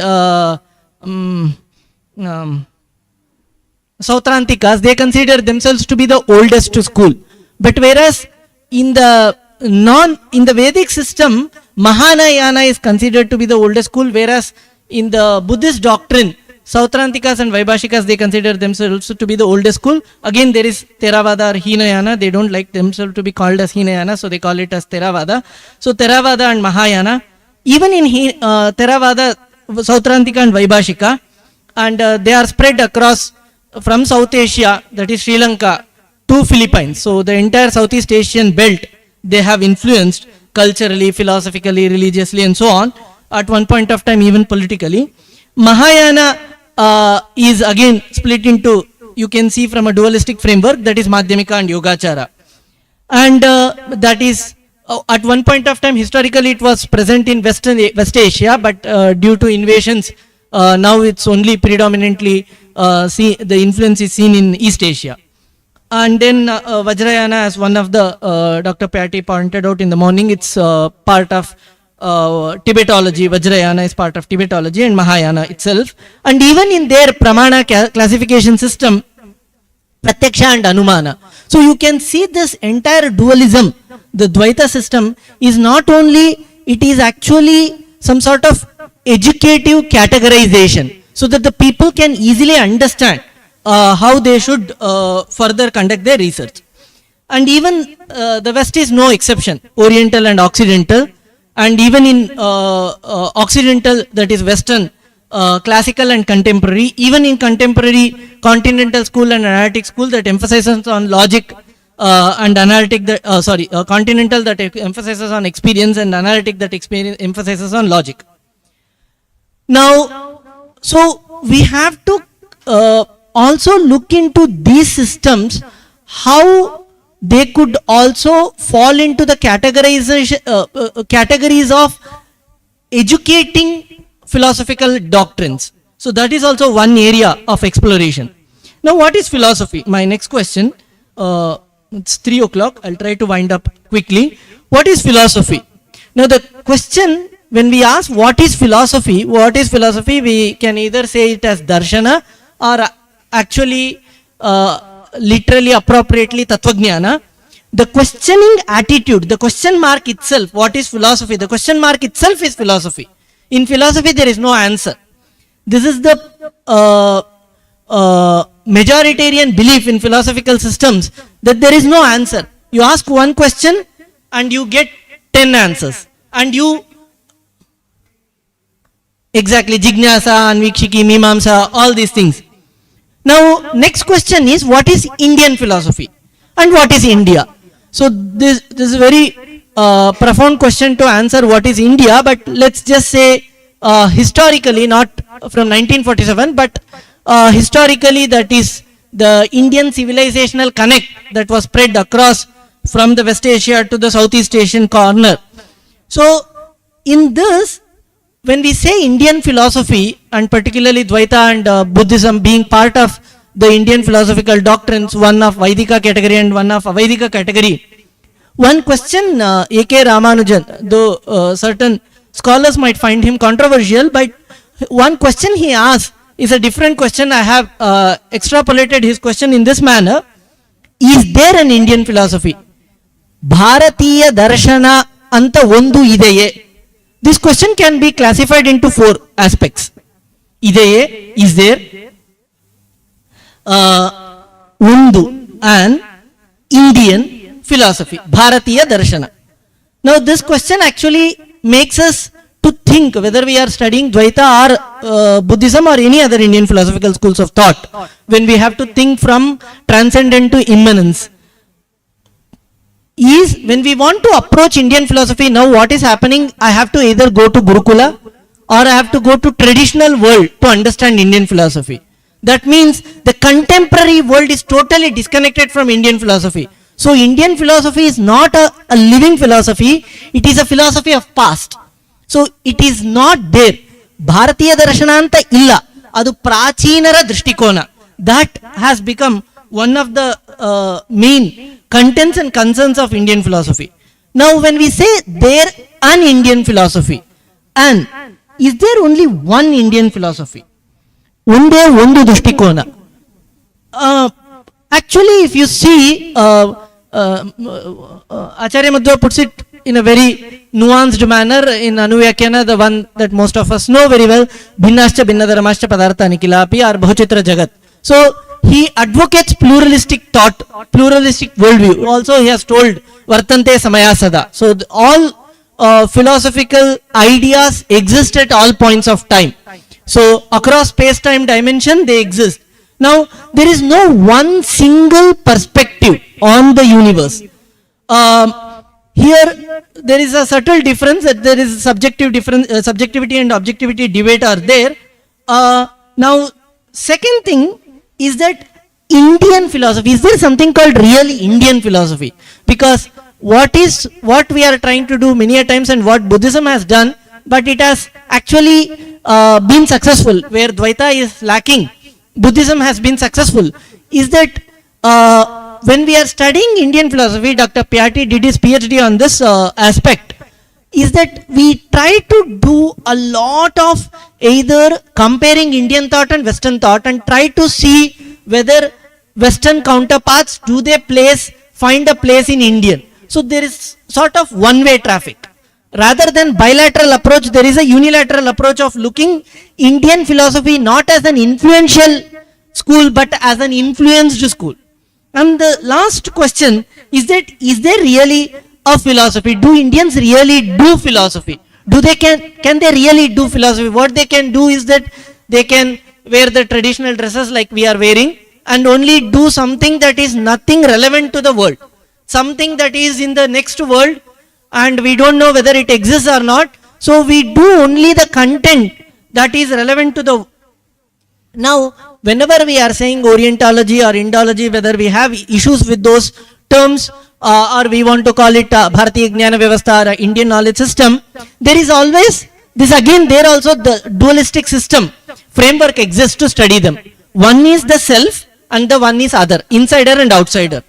Sautrantikas, they consider themselves to be the oldest school. But whereas in the Vedic system, Mahayana is considered to be the oldest school, whereas in the Buddhist doctrine, Sautrantikas and Vaibhashikas, they consider themselves to be the oldest school. Again, there is Theravada or Hinayana. They don't like themselves to be called as Hinayana, so they call it as Theravada. So Theravada and Mahayana. Even in Theravada, Sautrantika and Vaibhashika, and they are spread across from South Asia, that is Sri Lanka, to Philippines. So the entire Southeast Asian belt, they have influenced culturally, philosophically, religiously, and so on. At one point of time, even politically. Mahayana is again split into, you can see from a dualistic framework, that is Madhyamika and Yogachara. And that is, at one point of time, historically it was present in West Asia, but due to invasions, now it's only predominantly, the influence is seen in East Asia. And then Vajrayana, as one of the, Dr. Patty pointed out in the morning, it's part of Tibetology. Vajrayana is part of Tibetology and Mahayana itself. And even in their Pramana classification system, Pratyaksha and Anumana. So you can see this entire dualism, the Dvaita system, is not only, it is actually some sort of educative categorization, so that the people can easily understand how they should further conduct their research. And even the West is no exception, Oriental and Occidental. And even in Occidental, that is Western, classical and contemporary, even in contemporary continental school and analytic school that emphasizes on logic and analytic, continental that emphasizes on experience, and analytic that emphasizes on logic. Now, so we have to also look into these systems, how they could also fall into the categories of educating philosophical doctrines. So that is also one area of exploration. Now, what is philosophy? My next question, it's 3 o'clock, I'll try to wind up quickly. What is philosophy? Now, the question, when we ask what is philosophy, we can either say it as darshana, or actually literally, appropriately, Tattvajnana. The questioning attitude, the question mark itself, what is philosophy? The question mark itself is philosophy. In philosophy, there is no answer. This is the majoritarian belief in philosophical systems, that there is no answer. You ask one question and you get 10 answers. And you, exactly, jignasa, anvikshiki, mimamsa, all these things. Now, next question is, what is Indian philosophy and what is India? So this is a very profound question to answer, what is India, but let's just say historically, not from 1947, but historically, that is the Indian civilizational connect that was spread across from the West Asia to the Southeast Asian corner. So in this, when we say Indian philosophy, and particularly Dvaita and Buddhism being part of the Indian philosophical doctrines, one of Vaidika category and one of Avaidika category, one question A.K. Ramanujan, though certain scholars might find him controversial, but one question he asked is a different question. I have extrapolated his question in this manner. Is there an Indian philosophy? Bharatiya darshana anta ondu ideye? This question can be classified into 4 aspects. Ideye, is there? Undu, an Indian philosophy, Bharatiya darshana. Now this question actually makes us to think whether we are studying Dvaita or Buddhism or any other Indian philosophical schools of thought, when we have to think from transcendent to immanence. Is when we want to approach Indian philosophy now, what is happening? I have to either go to Gurukula or I have to go to traditional world to understand Indian philosophy. That means the contemporary world is totally disconnected from Indian philosophy. So Indian philosophy is not a living philosophy, it is a philosophy of past. So it is not there. Bharatiya darshana anta illa, adu prachinara drishtikona. That has become one of the main contents and concerns of Indian philosophy. Now when we say there an Indian philosophy, and is there only one Indian philosophy? Onde ondu drishtikona. Actually, if you see, Acharya Madhva puts it in a very nuanced manner in Anuvyakhyana, the one that most of us know very well, Bhinnascha Bhinnadharamascha Padartha Nikilapi or Bahachitra Jagat. So he advocates pluralistic thought, pluralistic worldview. Also he has told Vartante Samaya Sada. So all philosophical ideas exist at all points of time. So across space-time dimension they exist. Now there is no one single perspective on the universe. Here there is a subtle difference, that there is subjective difference, subjectivity and objectivity debate are there. Now second thing is that Indian philosophy, is there something called really Indian philosophy? Because what we are trying to do many a times and what Buddhism has done, but it has actually been successful, where Dvaita is lacking, Buddhism has been successful, is that when we are studying Indian philosophy, Dr. Pyati did his PhD on this aspect, is that we try to do a lot of either comparing Indian thought and Western thought and try to see whether Western counterparts, do they find a place in Indian. So there is sort of one-way traffic. Rather than bilateral approach, there is a unilateral approach of looking Indian philosophy not as an influential school but as an influenced school. And the last question is that, is there really a philosophy? Do Indians really do philosophy? Can they really do philosophy? What they can do is that they can wear the traditional dresses like we are wearing and only do something that is nothing relevant to the world, something that is in the next world and we don't know whether it exists or not. So we do only the content that is relevant to the. Now whenever we are saying Orientology or Indology, whether we have issues with those terms or we want to call it Bharatiya Jnana Vyavastha or Indian knowledge system, there is always this, again there also the dualistic system framework exists to study them. One is the self and the one is other, insider and outsider.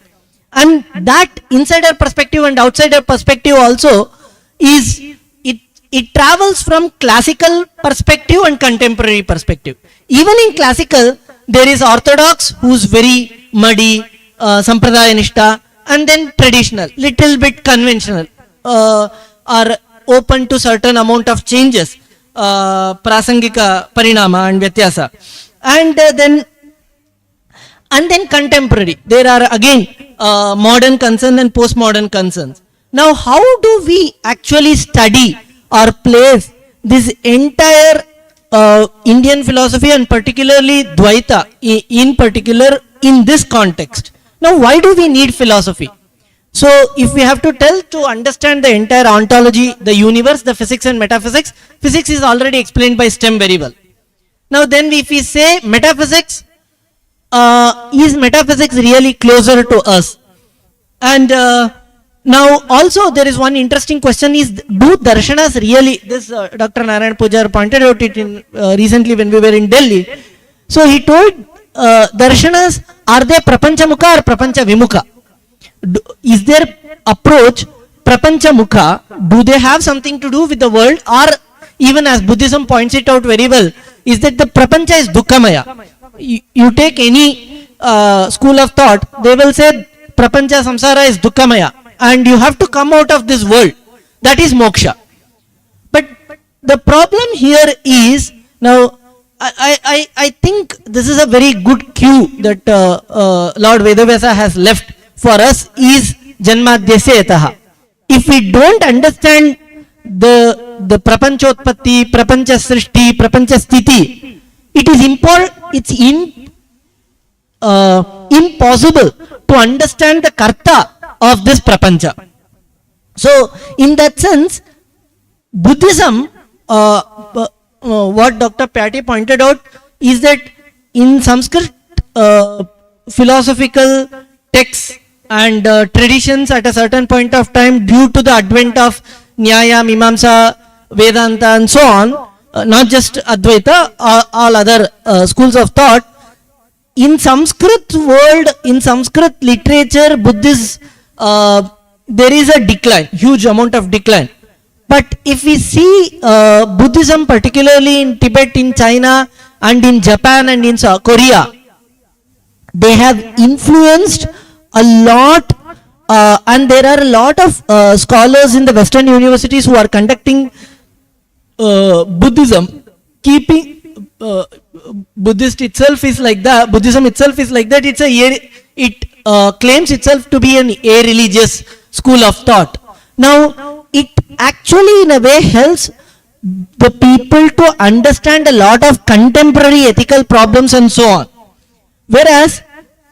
And that insider perspective and outsider perspective also is, it travels from classical perspective and contemporary perspective. Even in classical, there is orthodox who's very muddy, sampradaya nishta, and then traditional, little bit conventional, are open to certain amount of changes, prasangika parinama and vyatyasa. And then contemporary, there are again modern concerns and postmodern concerns. Now how do we actually study or place this entire Indian philosophy and particularly Dvaita in particular in this context? Now why do we need philosophy? So if we have to understand the entire ontology, the universe, the physics and metaphysics, physics is already explained by STEM very well. Now then if we say metaphysics, is metaphysics really closer to us? And Now, also there is one interesting question: is do darshanas really? This Dr. Narayan Pujar pointed out it in recently when we were in Delhi. So he told darshanas, are they prapancha mukha or prapancha vimukha? Is their approach prapancha mukha? Do they have something to do with the world, or even as Buddhism points it out very well, is that the prapancha is dukkhamaya? You take any school of thought, they will say prapancha samsara is dukkhamaya, and you have to come out of this world. That is moksha. But the problem here is, now I think this is a very good cue that Lord Vedavyasa has left for us, is janmadhyasya yataha. If we don't understand the prapanchotpatti, prapancha srishti, prapancha sthiti, it is impossible to understand the karta of this prapancha. So in that sense, Buddhism, what Dr. Pyati pointed out, is that in Sanskrit philosophical texts and traditions at a certain point of time, due to the advent of Nyaya, Mimamsa, Vedanta and so on, not just Advaita, all other schools of thought, in Sanskrit world, in Sanskrit literature, Buddhist, there is a decline, huge amount of decline. But if we see Buddhism, particularly in Tibet, in China, and in Japan and in Korea, they have influenced a lot, and there are a lot of scholars in the Western universities who are conducting Buddhism, keeping Buddhist itself is like that. Buddhism itself is like that. It claims itself to be a religious school of thought. Now, it actually in a way helps the people to understand a lot of contemporary ethical problems and so on. Whereas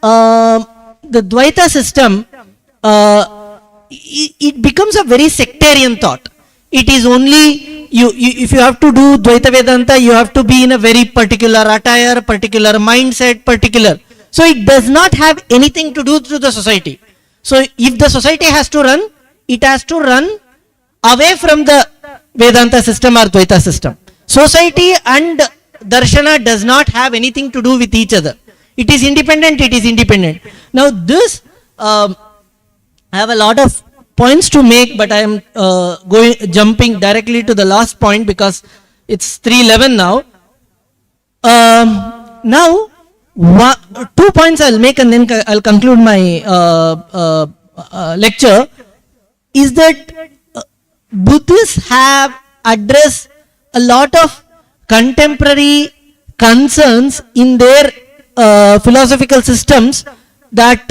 the Dvaita system, it becomes a very sectarian thought. It is only, if you have to do Dvaita Vedanta, you have to be in a very particular attire, particular mindset, particular. So it does not have anything to do to the society. So if the society has to run, it has to run away from the Vedanta system or Dvaita system. Society and Darshana does not have anything to do with each other. It is independent, it is independent. Now this, I have a lot of points to make, but I am jumping directly to the last point because it's 3:11 now. Now, 2 points I'll make and then I'll conclude my lecture, is that Buddhists have addressed a lot of contemporary concerns in their philosophical systems that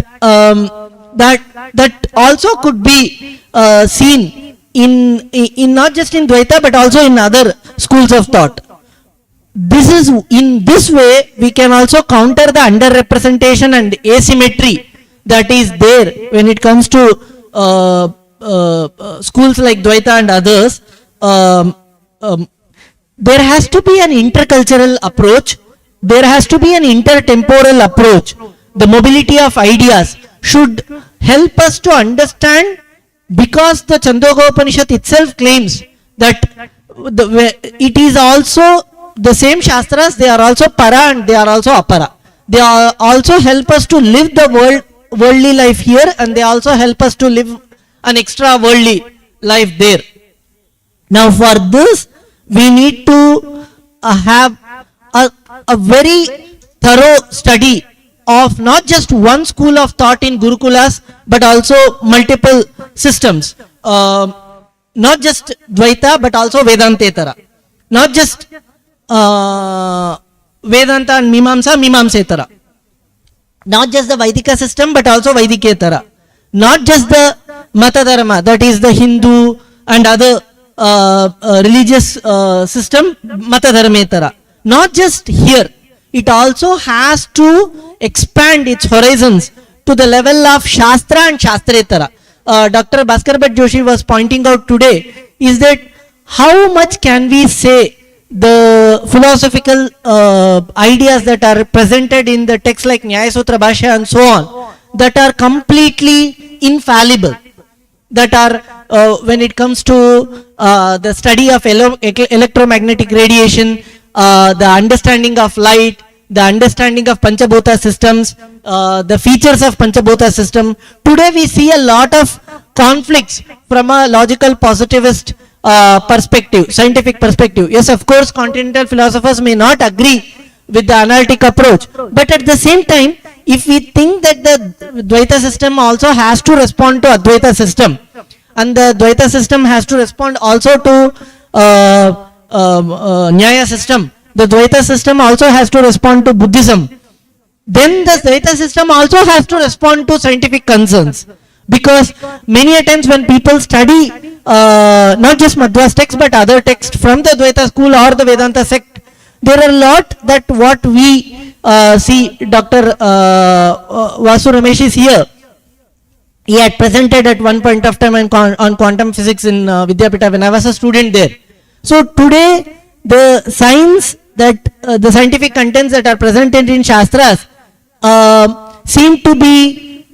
also could be seen in not just in Dvaita but also in other schools of thought. This is, in this way we can also counter the underrepresentation and asymmetry that is there when it comes to schools like Dvaita and others. There has to be an intercultural approach. There has to be an intertemporal approach. The mobility of ideas should help us to understand, because the Chandogya itself claims that it is also the same Shastras, they are also para and they are also apara. They also help us to live the worldly life here, and they also help us to live an extra worldly life there. Now for this, we need to have a very thorough study of not just one school of thought in Gurukulas, but also multiple systems. Not just Dvaita, but also Vedantetara. Not just Vedanta and Mimamsetara. Not just the Vaidika system, but also Vaidiketara. Not just the Matadharma, that is the Hindu and other religious system, Matadharmetara. Not just here, it also has to expand its horizons to the level of Shastra and Shastretara. Dr. Bhaskar Bhatt Joshi was pointing out today, is that how much can we say the philosophical ideas that are presented in the texts like Nyaya Sutra Bhashya and so on, that are completely infallible. that are when it comes to the study of electromagnetic radiation, the understanding of light, the understanding of Panchabhuta systems, the features of Panchabhuta system. Today we see a lot of conflicts from a logical positivist perspective, scientific perspective. Yes, of course, continental philosophers may not agree with the analytic approach, but at the same time, if we think that the Dvaita system also has to respond to Advaita system, and the Dvaita system has to respond also to Nyaya system, the Dvaita system also has to respond to Buddhism, then the Dvaita system also has to respond to scientific concerns. Because many a times when people study not just Madhva's text but other texts from the Dvaita school or the Vedanta sect, there are a lot that what we see. Dr. Vasu Ramesh is here. He had presented at one point of time on quantum physics in Vidyapita when I was a student there. So today the science that the scientific contents that are presented in Shastras seem to be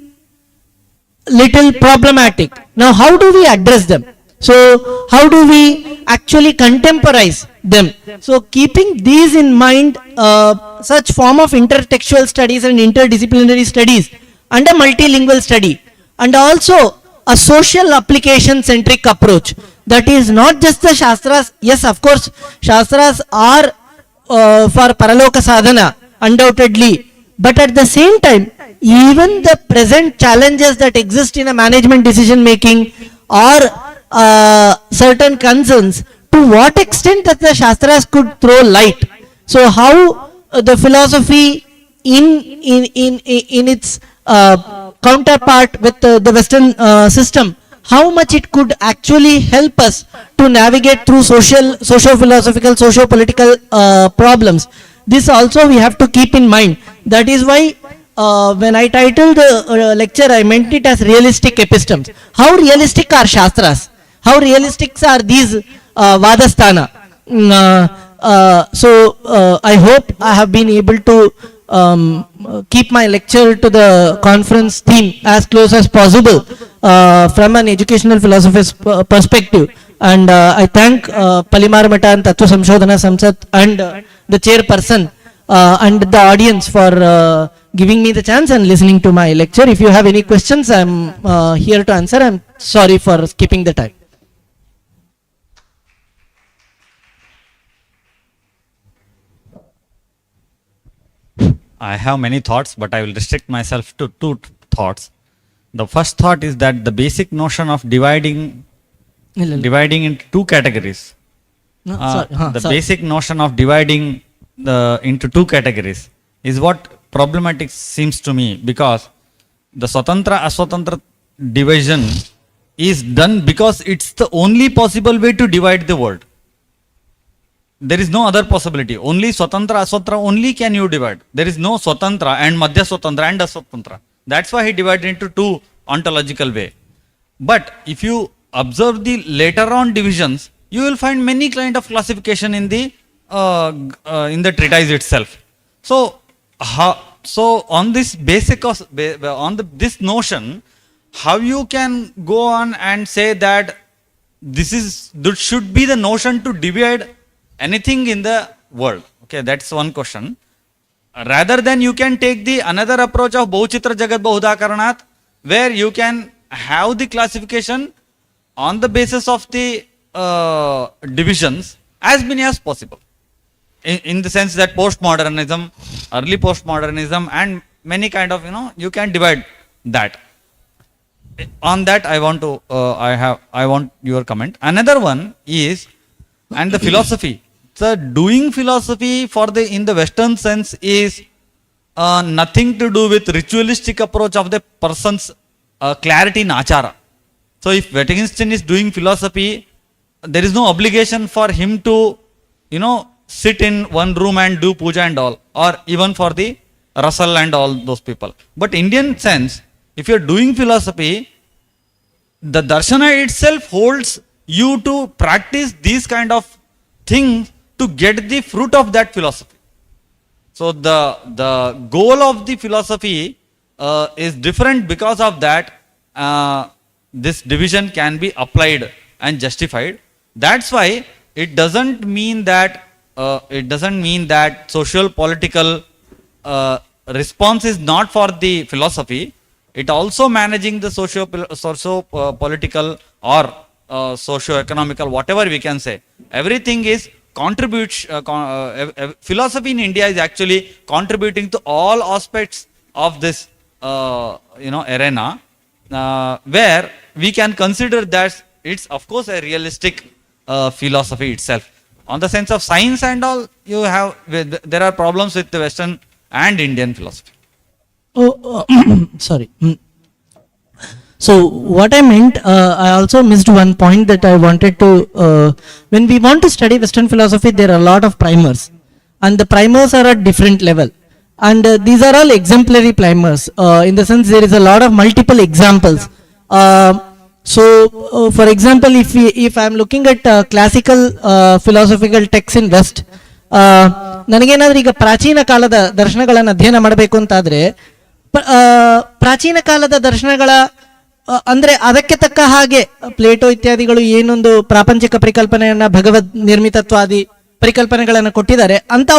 little problematic. Now how do we address them? So how do we actually contemporize them? So keeping these in mind, such form of intertextual studies and interdisciplinary studies and a multilingual study, and also a social application centric approach, that is not just the Shastras. Yes, of course, Shastras are for Paraloka Sadhana, undoubtedly, but at the same time, even the present challenges that exist in a management decision making or certain concerns, to what extent that the Shastras could throw light. So how the philosophy in its counterpart with the Western system, how much it could actually help us to navigate through socio-philosophical, socio-political problems. This also we have to keep in mind. That is why when I titled the lecture, I meant it as realistic epistemes. How realistic are Shastras? How realistic are these Vadasthana? So I hope I have been able to keep my lecture to the conference theme as close as possible from an educational philosopher's perspective. And I thank Palimar Mata and Tattva Samshodhana Samsat and the chairperson and the audience for giving me the chance and listening to my lecture. If you have any questions, I am here to answer. I am sorry for skipping the time. I have many thoughts, but I will restrict myself to two thoughts. The first thought is that the basic notion of dividing into two categories. The basic notion of dividing into two categories is what problematic seems to me, because the Swatantra Aswatantra division is done because it's the only possible way to divide the world. There is no other possibility. Only Swatantra, Aswatantra only can you divide. There is no Swatantra and Madhya Swatantra and Aswatantra. That's why he divided into two ontological way. But if you observe the later on divisions, you will find many kind of classification in the treatise itself. So on this basic this notion, how you can go on and say that this should be the notion to divide anything in the world? Okay, that's one question. Rather than you can take the another approach of Bauchitra Jagat Bahudakaranath, where you can have the classification on the basis of the divisions as many as possible. In the sense that postmodernism, early postmodernism, and many kind of, you can divide that. On that I want your comment. Another one is, and the philosophy. The doing philosophy in the Western sense is nothing to do with ritualistic approach of the person's clarity in achara. So if Wittgenstein is doing philosophy, there is no obligation for him to, sit in one room and do puja and all, or even for the Russell and all those people. But Indian sense, if you are doing philosophy, the darshana itself holds you to practice these kind of things to get the fruit of that philosophy. So the goal of the philosophy is different because of that. this division can be applied and justified. That's why it doesn't mean that social political response is not for the philosophy. It also managing the socio political or socio-economical, whatever we can say. Everything is contributes. Philosophy in India is actually contributing to all aspects of this, arena, where we can consider that it's of course a realistic philosophy itself. On the sense of science and all, there are problems with the Western and Indian philosophy. Sorry. So what I meant, I also missed one point that I wanted to, when we want to study Western philosophy, there are a lot of primers, and the primers are at different level. And these are all exemplary primers, in the sense there is a lot of multiple examples. For example, if I am looking at classical philosophical texts in West, ನನಗೇನಾದ್ರೂ ಈಗ ಪ್ರಾಚೀನ ಕಾಲದ ದರ್ಶನಗಳನ್ನು ಅಧ್ಯಯನ ಮಾಡಬೇಕು ಅಂತಾದರೆ, ಪ್ರಾಚೀನ ಕಾಲದ ದರ್ಶನಗಳ ಅಂದರೆ ಅದಕ್ಕೆ ತಕ್ಕ ಹಾಗೆ ಪ್ಲೇಟೋ ಇತ್ಯಾದಿಗಳು ಏನೊಂದು ಪ್ರಾಪಂಚಿಕ ಪರಿಕಲ್ಪನೆಯನ್ನ ಭಗವದ್ ನಿರ್ಮಿತತ್ವಾದಿ ಪರಿಕಲ್ಪನೆಗಳನ್ನು ಕೊಟ್ಟಿದ್ದಾರೆ ಅಂತ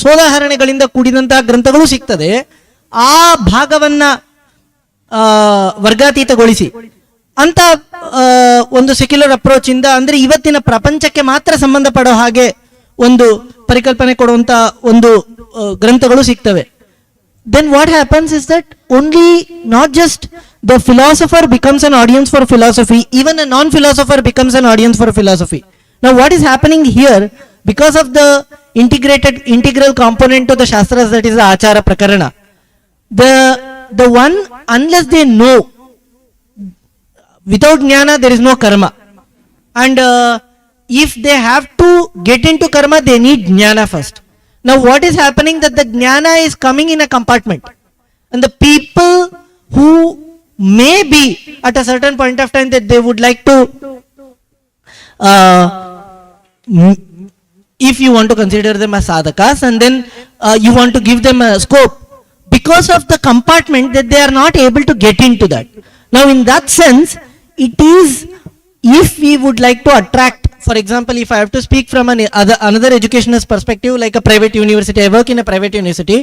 ಸೋದಾಹರಣೆಗಳಿಂದ ಕೂಡಿದಂತಹ ಗ್ರಂಥಗಳು ಸಿಗ್ತದೆ. ಆ ಭಾಗವನ್ನ ವರ್ಗಾತೀತಗೊಳಿಸಿ ಅಂತ ಒಂದು ಸೆಕ್ಯುಲರ್ ಅಪ್ರೋಚ್ ಇಂದ, ಅಂದ್ರೆ ಇವತ್ತಿನ ಪ್ರಪಂಚಕ್ಕೆ ಮಾತ್ರ ಸಂಬಂಧಪಡೋ ಹಾಗೆ ಒಂದು ಪರಿಕಲ್ಪನೆ ಕೊಡುವಂತ ಒಂದು ಗ್ರಂಥಗಳು ಸಿಗ್ತವೆ. Then what happens is that only not just the philosopher becomes an audience for philosophy, even a non-philosopher becomes an audience for philosophy. Now what is happening here, because of the integral component of the Shastras, that is the Achara Prakarana, the one, unless they know, without jnana there is no karma, and if they have to get into karma, they need jnana first. Now what is happening, that the jnana is coming in a compartment, and the people who may be at a certain point of time that they would like to, if you want to consider them as sadhakas, and then you want to give them a scope, because of the compartment that they are not able to get into that. Now in that sense, it is, if we would like to attract, for example, if I have to speak from another educationist perspective, like a private university, I work in a private university,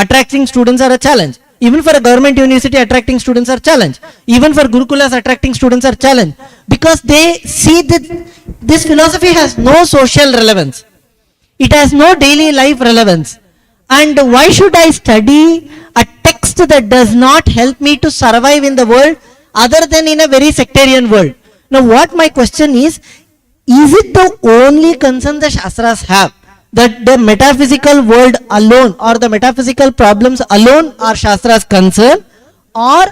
attracting students are a challenge. Even for a government university, attracting students are challenge. Even for Gurukulas, attracting students are challenge, because they see that this philosophy has no social relevance. It has no daily life relevance. And why should I study a text that does not help me to survive in the world, other than in a very sectarian world? Now what my question is it the only concern the Shastras have, that the metaphysical world alone or the metaphysical problems alone are Shastras' concern, or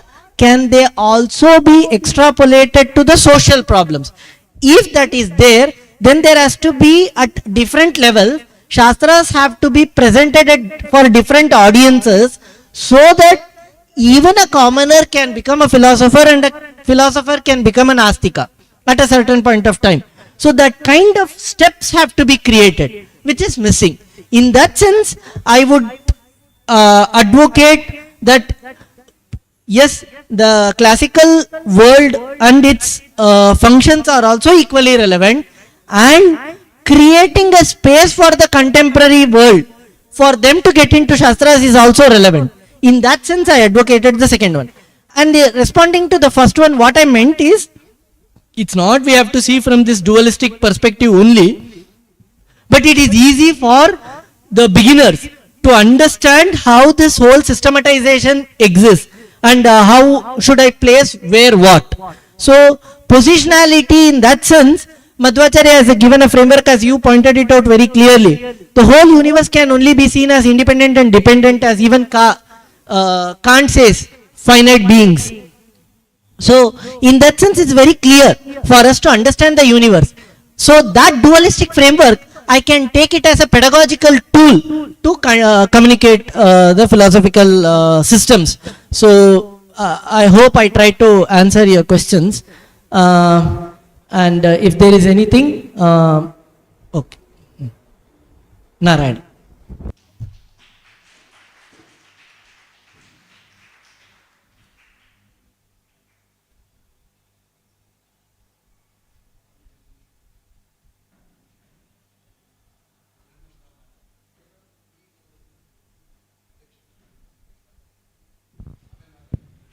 can they also be extrapolated to the social problems? If that is there, then there has to be at different level, Shastras have to be presented for different audiences, so that even a commoner can become a philosopher, and a philosopher can become an astika at a certain point of time. So that kind of steps have to be created, which is missing. In that sense, I would advocate that yes, the classical world and its functions are also equally relevant, and creating a space for the contemporary world for them to get into Shastras is also relevant. In that sense, I advocated the second one. And responding to the first one, what I meant is, it's not we have to see from this dualistic perspective only, but it is easy for the beginners to understand how this whole systematization exists, and how should I place where what. So positionality, in that sense, Madhvacharya has given a framework, as you pointed it out very clearly. The whole universe can only be seen as independent and dependent, as even Kant says, finite beings. So in that sense, it's very clear for us to understand the universe. So that dualistic framework, I can take it as a pedagogical tool to communicate the philosophical systems. So I hope I try to answer your questions, and if there is anything, okay. Narayan.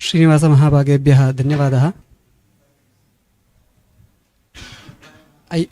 श्रीनिवासमहाभागेभ्यः धन्यवादः. I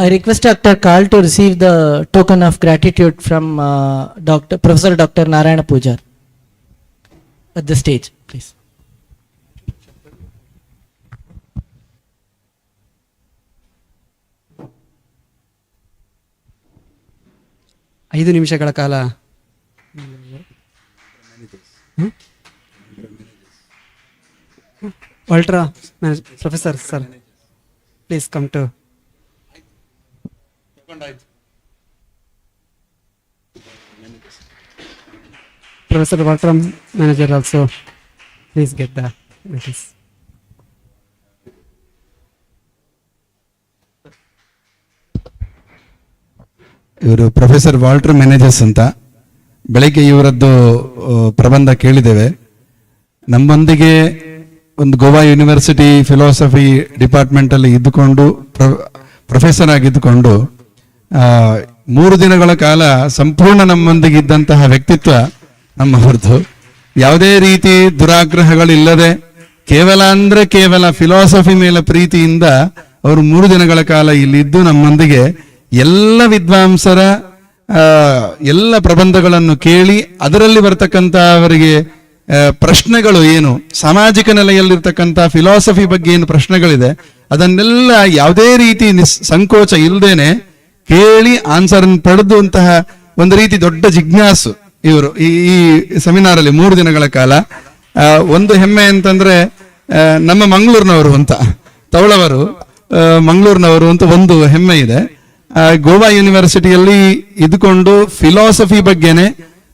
I request Dr. Kal to receive the token of gratitude from Professor Dr. Narayana Pujar at the stage, please. ಐದು ನಿಮಿಷಗಳ ಕಾಲ ಅಲ್ಟ್ರಾ professor sir please come to professor Walter manager also please get the notice. ಇವರು professor Walter Menezes ಅಂತ. ಬೆಳಗ್ಗೆ ಇವರದ್ದು ಪ್ರಬಂಧ ಕೇಳಿದ್ದೇವೆ. ನಮ್ಮೊಂದಿಗೆ ಒಂದು ಗೋವಾ ಯೂನಿವರ್ಸಿಟಿ ಫಿಲಾಸಫಿ ಡಿಪಾರ್ಟ್ಮೆಂಟ್ ಅಲ್ಲಿ ಇದ್ದುಕೊಂಡು ಪ್ರೊಫೆಸರ್ ಆಗಿದ್ದುಕೊಂಡು 3 ದಿನಗಳ ಕಾಲ ಸಂಪೂರ್ಣ ನಮ್ಮೊಂದಿಗೆ ಇದ್ದಂತಹ ವ್ಯಕ್ತಿತ್ವ ನಮ್ಮವರದ್ದು. ಯಾವುದೇ ರೀತಿ ದುರಾಗ್ರಹಗಳಿಲ್ಲದೆ ಕೇವಲ ಫಿಲಾಸಫಿ ಮೇಲೆ ಪ್ರೀತಿಯಿಂದ ಅವರು 3 ದಿನಗಳ ಕಾಲ ಇಲ್ಲಿದ್ದು ನಮ್ಮೊಂದಿಗೆ ಎಲ್ಲ ವಿದ್ವಾಂಸರ ಎಲ್ಲ ಪ್ರಬಂಧಗಳನ್ನು ಕೇಳಿ ಅದರಲ್ಲಿ ಬರ್ತಕ್ಕಂಥ ಅವರಿಗೆ ಪ್ರಶ್ನೆಗಳು ಏನು, ಸಾಮಾಜಿಕ ನೆಲೆಯಲ್ಲಿರ್ತಕ್ಕಂಥ ಫಿಲಾಸಫಿ ಬಗ್ಗೆ ಏನು ಪ್ರಶ್ನೆಗಳಿದೆ ಅದನ್ನೆಲ್ಲ ಯಾವುದೇ ರೀತಿ ಸಂಕೋಚ ಇಲ್ಲದೇನೆ ಕೇಳಿ ಆನ್ಸರ್ ಪಡೆದು ಅಂತಹ ಒಂದು ರೀತಿ ದೊಡ್ಡ ಜಿಜ್ಞಾಸು ಇವರು ಈ ಸೆಮಿನಾರ್ ಅಲ್ಲಿ 3 ದಿನಗಳ ಕಾಲ. ಒಂದು ಹೆಮ್ಮೆ ಅಂತಂದ್ರೆ ನಮ್ಮ ಮಂಗಳೂರಿನವರು ಅಂತ, ತವಳವರು ಮಂಗಳೂರಿನವರು ಅಂತ ಒಂದು ಹೆಮ್ಮೆ ಇದೆ. ಗೋವಾ ಯೂನಿವರ್ಸಿಟಿಯಲ್ಲಿ ಇದ್ಕೊಂಡು ಫಿಲಾಸಫಿ ಬಗ್ಗೆನೆ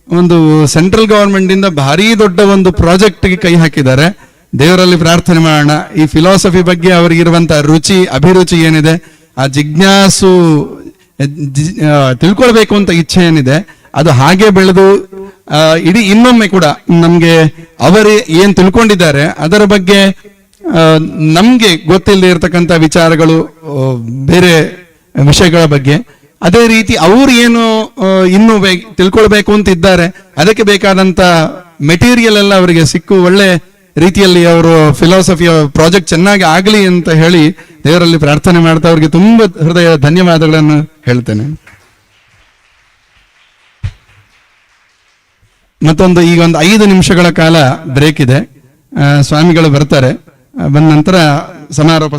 ಒಂದು ಸೆಂಟ್ರಲ್ ಗವರ್ಮೆಂಟ್ ಇಂದ ಭಾರಿ ದೊಡ್ಡ ಒಂದು ಪ್ರಾಜೆಕ್ಟ್ಗೆ ಕೈ ಹಾಕಿದ್ದಾರೆ. ದೇವರಲ್ಲಿ ಪ್ರಾರ್ಥನೆ ಮಾಡೋಣ, ಈ ಫಿಲಾಸಫಿ ಬಗ್ಗೆ ಅವರಿಗಿರುವಂತಹ ಅಭಿರುಚಿ ಏನಿದೆ, ಆ ಜಿಜ್ಞಾಸು ತಿಳ್ಕೊಳ್ಬೇಕು ಅಂತ ಇಚ್ಛೆ ಏನಿದೆ ಅದು ಹಾಗೆ ಬೆಳೆದು ಇಡೀ ಇನ್ನೊಮ್ಮೆ ಕೂಡ ನಮ್ಗೆ ಅವರು ಏನ್ ತಿಳ್ಕೊಂಡಿದ್ದಾರೆ ಅದರ ಬಗ್ಗೆ ನಮ್ಗೆ ಗೊತ್ತಿಲ್ಲದೆ ಇರತಕ್ಕಂಥ ವಿಚಾರಗಳು, ಬೇರೆ ವಿಷಯಗಳ ಬಗ್ಗೆ, ಅದೇ ರೀತಿ ಅವ್ರು ಏನು ಇನ್ನೂ ತಿಳ್ಕೊಳ್ಬೇಕು ಅಂತ ಇದ್ದಾರೆ ಅದಕ್ಕೆ ಬೇಕಾದಂತ ಮೆಟೀರಿಯಲ್ ಎಲ್ಲ ಅವರಿಗೆ ಸಿಕ್ಕು ಒಳ್ಳೆ ರೀತಿಯಲ್ಲಿ ಅವರು ಫಿಲಾಸಫಿಯ ಪ್ರಾಜೆಕ್ಟ್ ಚೆನ್ನಾಗಿ ಆಗಲಿ ಅಂತ ಹೇಳಿ ದೇವರಲ್ಲಿ ಪ್ರಾರ್ಥನೆ ಮಾಡ್ತಾ ಅವರಿಗೆ ತುಂಬಾ ಹೃದಯ ಧನ್ಯವಾದಗಳನ್ನು ಹೇಳ್ತೇನೆ. ಮತ್ತೊಂದು ಈಗ ಒಂದು 5 ನಿಮಿಷಗಳ ಕಾಲ ಬ್ರೇಕ್ ಇದೆ. ಸ್ವಾಮಿಗಳು ಬರ್ತಾರೆ, ಬಂದ ನಂತರ ಸಮಾರೋಪ